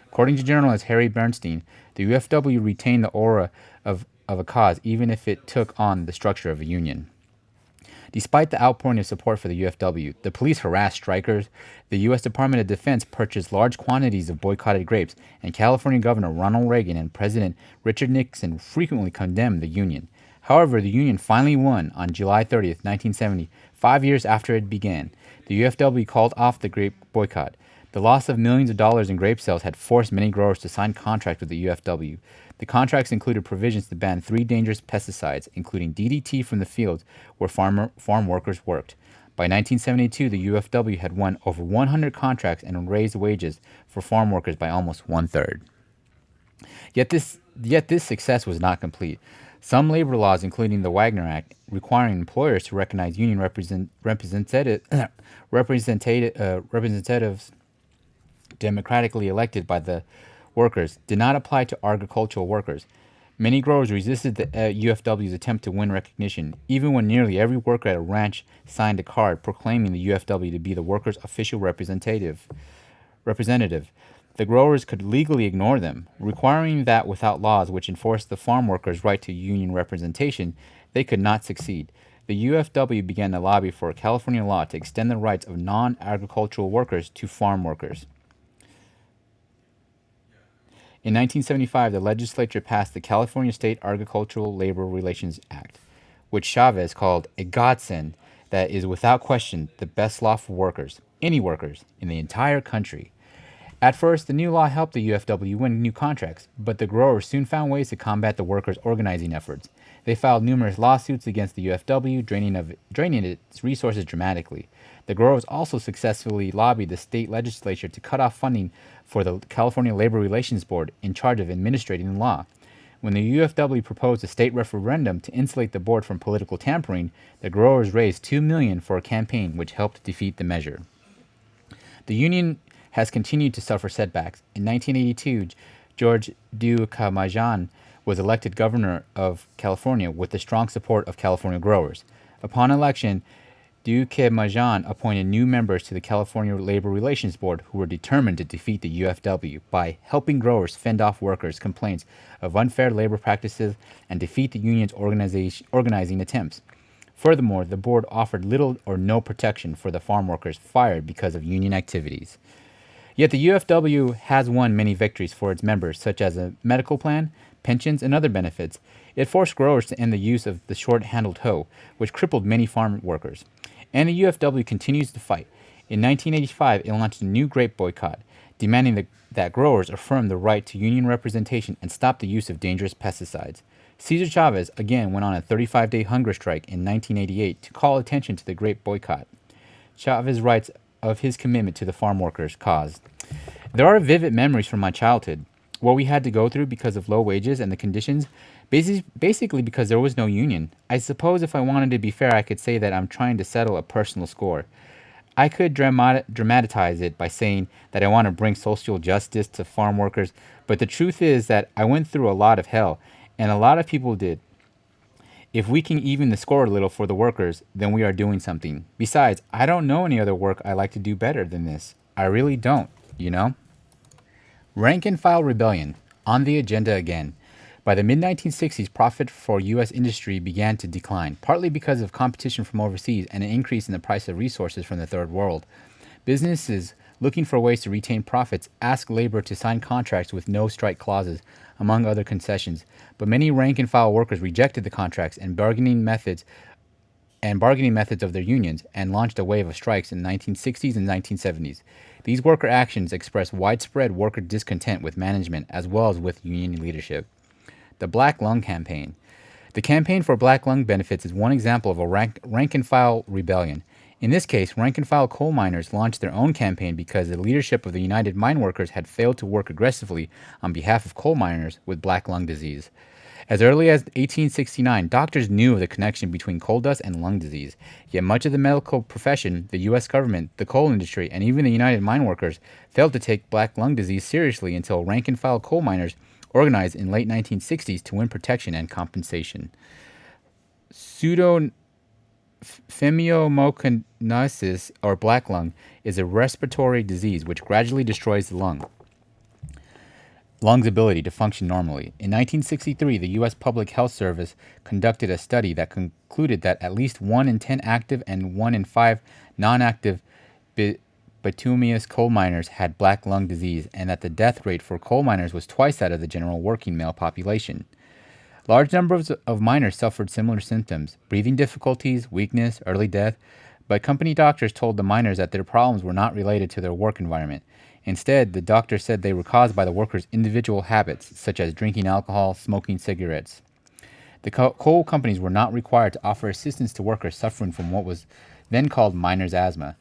According to journalist Harry Bernstein, the UFW retained the aura of a cause even if it took on the structure of a union. Despite the outpouring of support for the UFW, the police harassed strikers, the U.S. Department of Defense purchased large quantities of boycotted grapes, and California Governor Ronald Reagan and President Richard Nixon frequently condemned the union. However, the union finally won on July 30th, 1970, 5 years after it began. The UFW called off the grape boycott. The loss of millions of dollars in grape sales had forced many growers to sign contracts with the UFW. The contracts included provisions to ban 3 dangerous pesticides, including DDT from the fields where farm workers worked. By 1972, the UFW had won over 100 contracts and raised wages for farm workers by almost one-third. Yet this success was not complete. Some labor laws, including the Wagner Act, requiring employers to recognize union representatives democratically elected by the workers, did not apply to agricultural workers. Many growers resisted the UFW's attempt to win recognition, even when nearly every worker at a ranch signed a card proclaiming the UFW to be the workers' official representative. The growers could legally ignore them, requiring that without laws which enforced the farm workers' right to union representation, they could not succeed. The UFW began to lobby for a California law to extend the rights of non-agricultural workers to farm workers. In 1975, the legislature passed the California State Agricultural Labor Relations Act, which Chavez called a godsend that is without question the best law for workers, any workers, in the entire country. At first, the new law helped the UFW win new contracts, but the growers soon found ways to combat the workers' organizing efforts. They filed numerous lawsuits against the UFW, draining its resources dramatically. The growers also successfully lobbied the state legislature to cut off funding for the California Labor Relations Board in charge of administrating the law. When the UFW proposed a state referendum to insulate the board from political tampering, the growers raised $2 million for a campaign which helped defeat the measure. The union has continued to suffer setbacks. In 1982, George Ducamajan was elected governor of California with the strong support of California growers. Upon election, Ducamajan appointed new members to the California Labor Relations Board who were determined to defeat the UFW by helping growers fend off workers' complaints of unfair labor practices and defeat the union's organizing attempts. Furthermore, the board offered little or no protection for the farm workers fired because of union activities. Yet the UFW has won many victories for its members, such as a medical plan, pensions, and other benefits. It forced growers to end the use of the short-handled hoe, which crippled many farm workers. And the UFW continues to fight. In 1985, it launched a new grape boycott, demanding that growers affirm the right to union representation and stop the use of dangerous pesticides. Cesar Chavez again went on a 35-day hunger strike in 1988 to call attention to the grape boycott. Chavez writes of his commitment to the farm workers' cause. There are vivid memories from my childhood, what we had to go through because of low wages and the conditions, basically because there was no union. I suppose if I wanted to be fair, I could say that I'm trying to settle a personal score. I could dramatize it by saying that I want to bring social justice to farm workers, but the truth is that I went through a lot of hell, and a lot of people did. If we can even the score a little for the workers, then we are doing something. Besides, I don't know any other work I like to do better than this. I really don't, you know? Rank and file rebellion, on the agenda again. By the mid-1960s, profit for U.S. industry began to decline, partly because of competition from overseas and an increase in the price of resources from the Third World. Businesses looking for ways to retain profits, asked labor to sign contracts with no strike clauses, among other concessions. But many rank-and-file workers rejected the contracts and bargaining methods of their unions and launched a wave of strikes in the 1960s and 1970s. These worker actions expressed widespread worker discontent with management as well as with union leadership. The Black Lung Campaign. The campaign for black lung benefits is one example of a rank-and-file rebellion. In this case, rank-and-file coal miners launched their own campaign because the leadership of the United Mine Workers had failed to work aggressively on behalf of coal miners with black lung disease. As early as 1869, doctors knew of the connection between coal dust and lung disease, yet much of the medical profession, the U.S. government, the coal industry, and even the United Mine Workers failed to take black lung disease seriously until rank-and-file coal miners organized in late 1960s to win protection and compensation. Pneumoconiasis, or black lung, is a respiratory disease which gradually destroys the lung's ability to function normally. In 1963, the U.S. Public Health Service conducted a study that concluded that at least 1 in 10 active and 1 in 5 non-active bituminous coal miners had black lung disease, and that the death rate for coal miners was twice that of the general working male population. Large numbers of miners suffered similar symptoms: breathing difficulties, weakness, early death, but company doctors told the miners that their problems were not related to their work environment. Instead, the doctor said they were caused by the workers' individual habits, such as drinking alcohol, smoking cigarettes. The coal companies were not required to offer assistance to workers suffering from what was then called miners' asthma.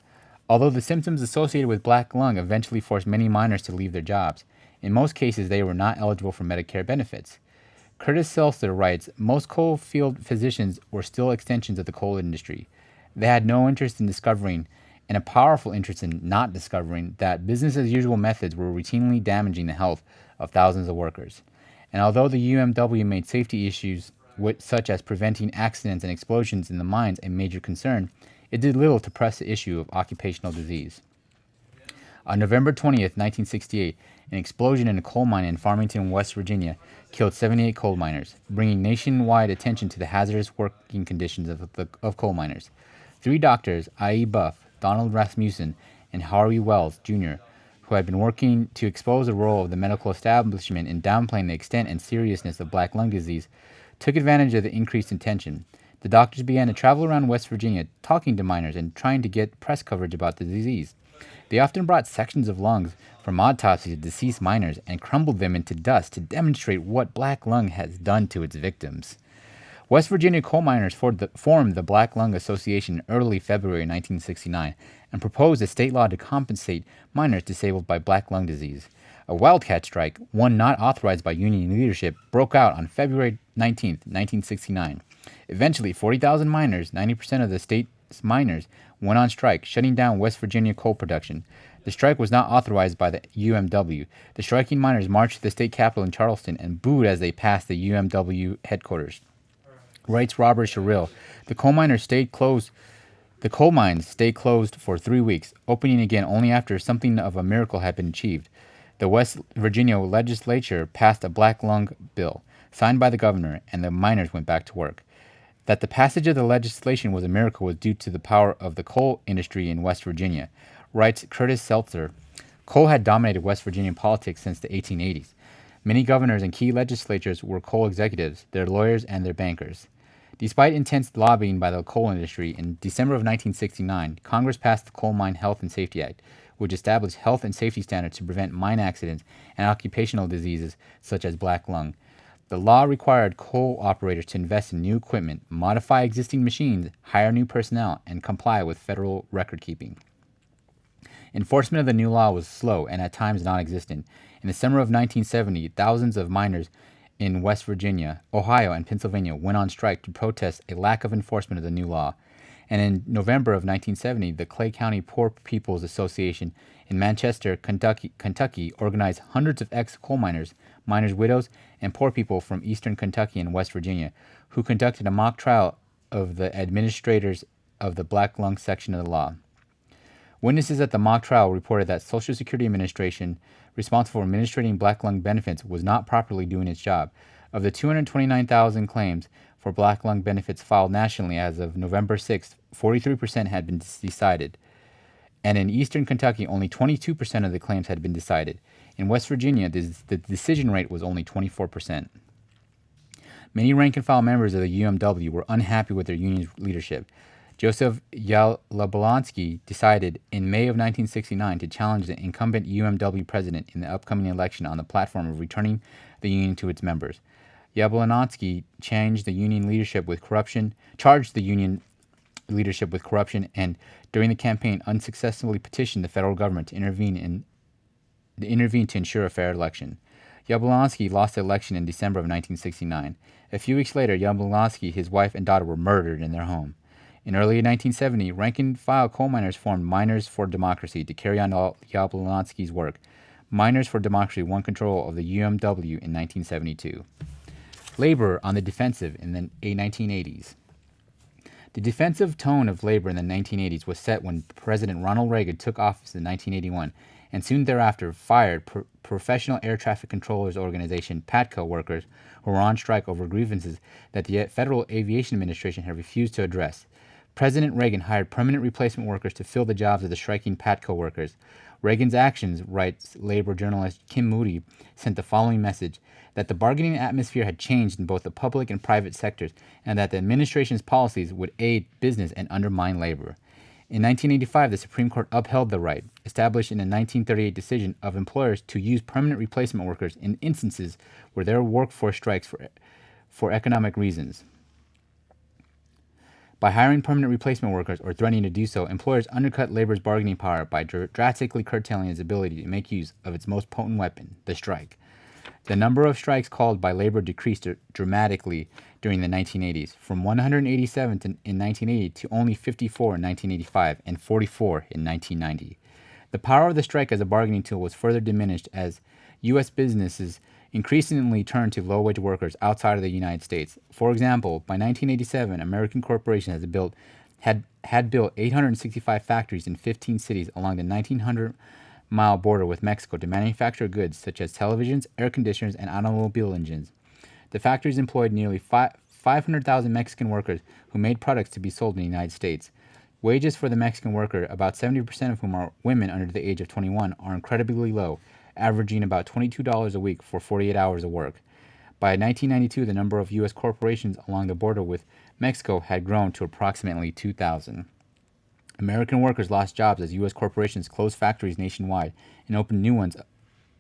Although the symptoms associated with black lung eventually forced many miners to leave their jobs, in most cases they were not eligible for Medicare benefits. Curtis Seltzer writes, most coal field physicians were still extensions of the coal industry. They had no interest in discovering, and a powerful interest in not discovering, that business-as-usual methods were routinely damaging the health of thousands of workers. And although the UMW made safety issues such as preventing accidents and explosions in the mines a major concern, it did little to press the issue of occupational disease. On November 20th, 1968, an explosion in a coal mine in Farmington, West Virginia, killed 78 coal miners, bringing nationwide attention to the hazardous working conditions of coal miners. 3 doctors, I.E. Buff, Donald Rasmussen, and Harvey Wells, Jr., who had been working to expose the role of the medical establishment in downplaying the extent and seriousness of black lung disease, took advantage of the increased attention. The doctors began to travel around West Virginia talking to miners and trying to get press coverage about the disease. They often brought sections of lungs from autopsies of deceased miners and crumbled them into dust to demonstrate what black lung has done to its victims. West Virginia coal miners formed the Black Lung Association in early February 1969 and proposed a state law to compensate miners disabled by black lung disease. A wildcat strike, one not authorized by union leadership, broke out on February 19, 1969. Eventually, 40,000 miners, 90% of the state's miners, went on strike, shutting down West Virginia coal production. The strike was not authorized by the UMW. The striking miners marched to the state capitol in Charleston and booed as they passed the UMW headquarters. Writes Robert Sherrill, the coal mines stayed closed for 3 weeks, opening again only after something of a miracle had been achieved. The West Virginia legislature passed a black lung bill, signed by the governor, and the miners went back to work. That the passage of the legislation was a miracle was due to the power of the coal industry in West Virginia. Writes Curtis Seltzer, coal had dominated West Virginia politics since the 1880s. Many governors and key legislatures were coal executives, their lawyers, and their bankers. Despite intense lobbying by the coal industry, in December of 1969, Congress passed the Coal Mine Health and Safety Act, which established health and safety standards to prevent mine accidents and occupational diseases such as black lung. The law required coal operators to invest in new equipment, modify existing machines, hire new personnel, and comply with federal record keeping. Enforcement of the new law was slow and at times non-existent. In the summer of 1970, thousands of miners in West Virginia, Ohio, and Pennsylvania went on strike to protest a lack of enforcement of the new law. And in November of 1970, the Clay County Poor People's Association in Manchester, Kentucky organized hundreds of ex-coal miners, miners' widows, and poor people from eastern Kentucky and West Virginia, who conducted a mock trial of the administrators of the black lung section of the law. Witnesses at the mock trial reported that Social Security Administration, responsible for administrating black lung benefits, was not properly doing its job. Of the 229,000 claims for black lung benefits filed nationally as of November 6th, 43% had been decided. and in eastern Kentucky, only 22% of the claims had been decided. In West Virginia, the decision rate was only 24%. Many rank-and-file members of the UMW were unhappy with their union's leadership. Joseph Yablonsky decided in May of 1969 to challenge the incumbent UMW president in the upcoming election on the platform of returning the union to its members. Yablonsky charged the union leadership with corruption, and during the campaign unsuccessfully petitioned the federal government to intervene to ensure a fair election. Yablonsky lost the election in December of 1969. A few weeks later, Yablonsky, his wife, and daughter were murdered in their home. In early 1970, rank-and-file coal miners formed Miners for Democracy to carry on Yablonsky's work. Miners for Democracy won control of the UMW in 1972. Labor on the defensive in the 1980s. The defensive tone of labor in the 1980s was set when President Ronald Reagan took office in 1981 and soon thereafter fired Professional Air Traffic Controllers Organization (PATCO) workers who were on strike over grievances that the Federal Aviation Administration had refused to address. President Reagan hired permanent replacement workers to fill the jobs of the striking PATCO workers. Reagan's actions, writes labor journalist Kim Moody, sent the following message: that the bargaining atmosphere had changed in both the public and private sectors, and that the administration's policies would aid business and undermine labor. In 1985, the Supreme Court upheld the right, established in a 1938 decision, of employers to use permanent replacement workers in instances where their workforce strikes for economic reasons. By hiring permanent replacement workers or threatening to do so, employers undercut labor's bargaining power by drastically curtailing its ability to make use of its most potent weapon, the strike. The number of strikes called by labor decreased dramatically during the 1980s, from 187 in 1980 to only 54 in 1985 and 44 in 1990. The power of the strike as a bargaining tool was further diminished as U.S. businesses increasingly turned to low-wage workers outside of the United States. For example, by 1987, American corporations had built 865 factories in 15 cities along the 1,900-mile border with Mexico to manufacture goods such as televisions, air conditioners, and automobile engines. The factories employed nearly 500,000 Mexican workers who made products to be sold in the United States. Wages for the Mexican worker, about 70% of whom are women under the age of 21, are incredibly low, averaging about $22 a week for 48 hours of work. By 1992, the number of U.S. corporations along the border with Mexico had grown to approximately 2,000. American workers lost jobs as U.S. corporations closed factories nationwide and opened new ones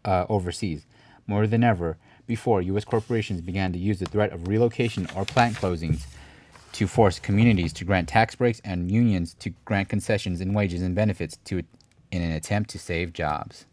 overseas. More than ever before, U.S. corporations began to use the threat of relocation or plant closings to force communities to grant tax breaks and unions to grant concessions in wages and benefits in an attempt to save jobs.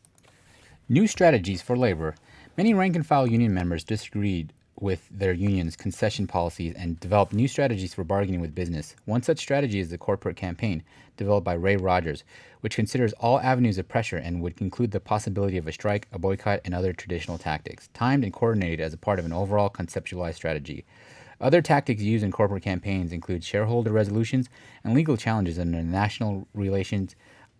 New strategies for labor. Many rank-and-file union members disagreed with their union's concession policies and developed new strategies for bargaining with business. One such strategy is the corporate campaign, developed by Ray Rogers, which considers all avenues of pressure and would include the possibility of a strike, a boycott, and other traditional tactics, timed and coordinated as a part of an overall conceptualized strategy. Other tactics used in corporate campaigns include shareholder resolutions and legal challenges under the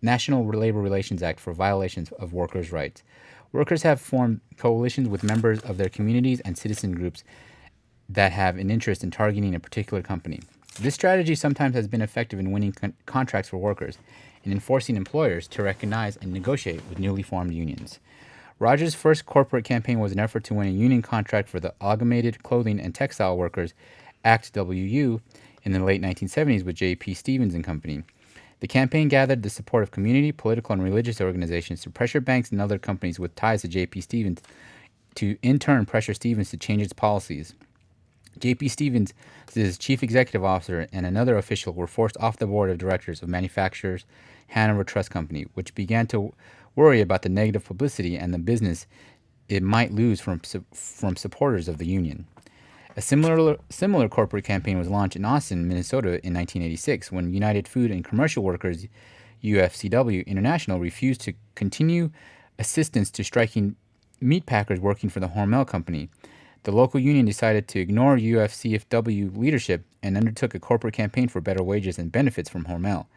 National Labor Relations Act for violations of workers' rights. Workers have formed coalitions with members of their communities and citizen groups that have an interest in targeting a particular company. This strategy sometimes has been effective in winning contracts for workers and in forcing employers to recognize and negotiate with newly formed unions. Rogers' first corporate campaign was an effort to win a union contract for the Amalgamated Clothing and Textile Workers, ACT-WU, in the late 1970s with J.P. Stevens and Company. The campaign gathered the support of community, political, and religious organizations to pressure banks and other companies with ties to J.P. Stevens to, in turn, pressure Stevens to change its policies. J.P. Stevens, his chief executive officer, and another official were forced off the board of directors of manufacturers Hanover Trust Company, which began to worry about the negative publicity and the business it might lose from supporters of the union. A similar corporate campaign was launched in Austin, Minnesota in 1986 when United Food and Commercial Workers, UFCW International, refused to continue assistance to striking meat packers working for the Hormel Company. The local union decided to ignore UFCW leadership and undertook a corporate campaign for better wages and benefits from Hormel.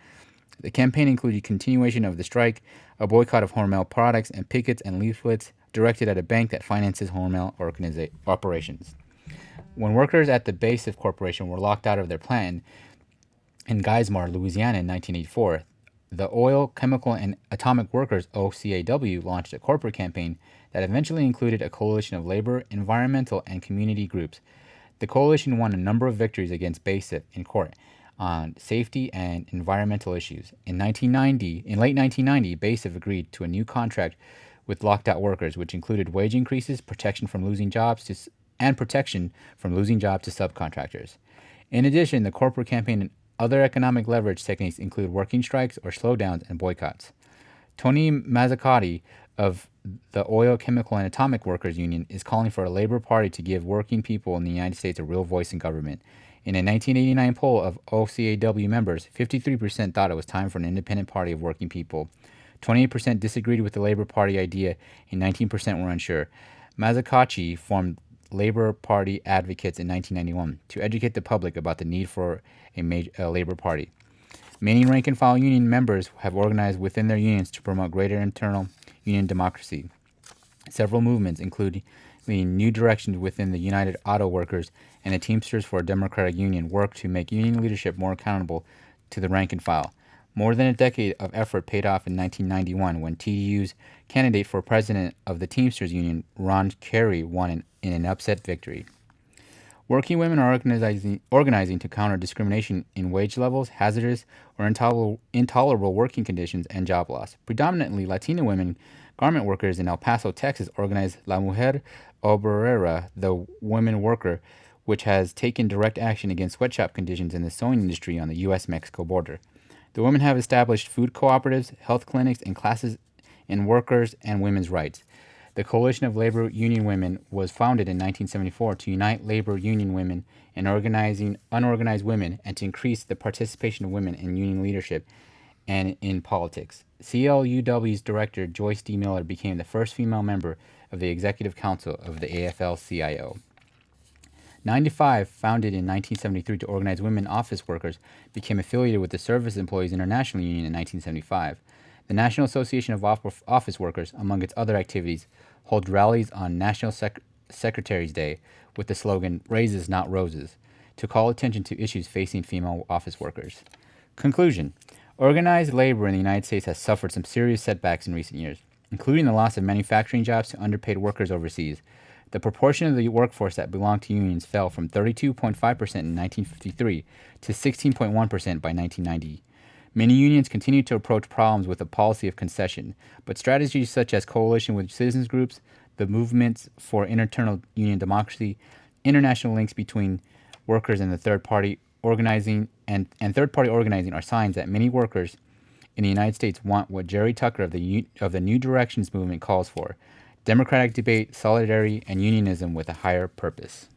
The campaign included continuation of the strike, a boycott of Hormel products, and pickets and leaflets directed at a bank that finances Hormel operations. When workers at the Basic Corporation were locked out of their plant in Geismar, Louisiana in 1984, the Oil, Chemical, and Atomic Workers (OCAW) launched a corporate campaign that eventually included a coalition of labor, environmental, and community groups. The coalition won a number of victories against BASIF in court on safety and environmental issues. In late 1990, BASIF agreed to a new contract with locked out workers, which included wage increases, protection from losing jobs to subcontractors. In addition, the corporate campaign and other economic leverage techniques include working strikes or slowdowns and boycotts. Tony Mazzucati of the Oil, Chemical, and Atomic Workers Union is calling for a labor party to give working people in the United States a real voice in government. In a 1989 poll of OCAW members, 53% thought it was time for an independent party of working people. 28% disagreed with the Labor Party idea, and 19% were unsure. Mazzucati formed Labor Party Advocates in 1991 to educate the public about the need for a Labor Party. Many rank-and-file union members have organized within their unions to promote greater internal union democracy. Several movements, including New Directions within the United Auto Workers and the Teamsters for a Democratic Union, work to make union leadership more accountable to the rank-and-file. More than a decade of effort paid off in 1991 when TDU's candidate for president of the Teamsters Union, Ron Carey, won in an upset victory. Working women are organizing to counter discrimination in wage levels, hazardous or intolerable working conditions, and job loss. Predominantly Latina women garment workers in El Paso, Texas, organized La Mujer Obrera, the women worker, which has taken direct action against sweatshop conditions in the sewing industry on the U.S.-Mexico border. The women have established food cooperatives, health clinics, and classes in workers' and women's rights. The Coalition of Labor Union Women was founded in 1974 to unite labor union women and organizing unorganized women and to increase the participation of women in union leadership and in politics. CLUW's director, Joyce D. Miller, became the first female member of the Executive Council of the AFL-CIO. 95, founded in 1973 to organize women office workers, became affiliated with the Service Employees International Union in 1975. The National Association of Office Workers, among its other activities, holds rallies on National Secretary's Day with the slogan, "Raises, not roses," to call attention to issues facing female office workers. Conclusion. Organized labor in the United States has suffered some serious setbacks in recent years, including the loss of manufacturing jobs to underpaid workers overseas. The proportion of the workforce that belonged to unions fell from 32.5% in 1953 to 16.1% by 1990. Many unions continue to approach problems with a policy of concession, but strategies such as coalition with citizens groups, the movements for internal union democracy, international links between workers and the third-party organizing and third-party organizing are signs that many workers in the United States want what Jerry Tucker of the New Directions movement calls for: democratic debate, solidarity, and unionism with a higher purpose.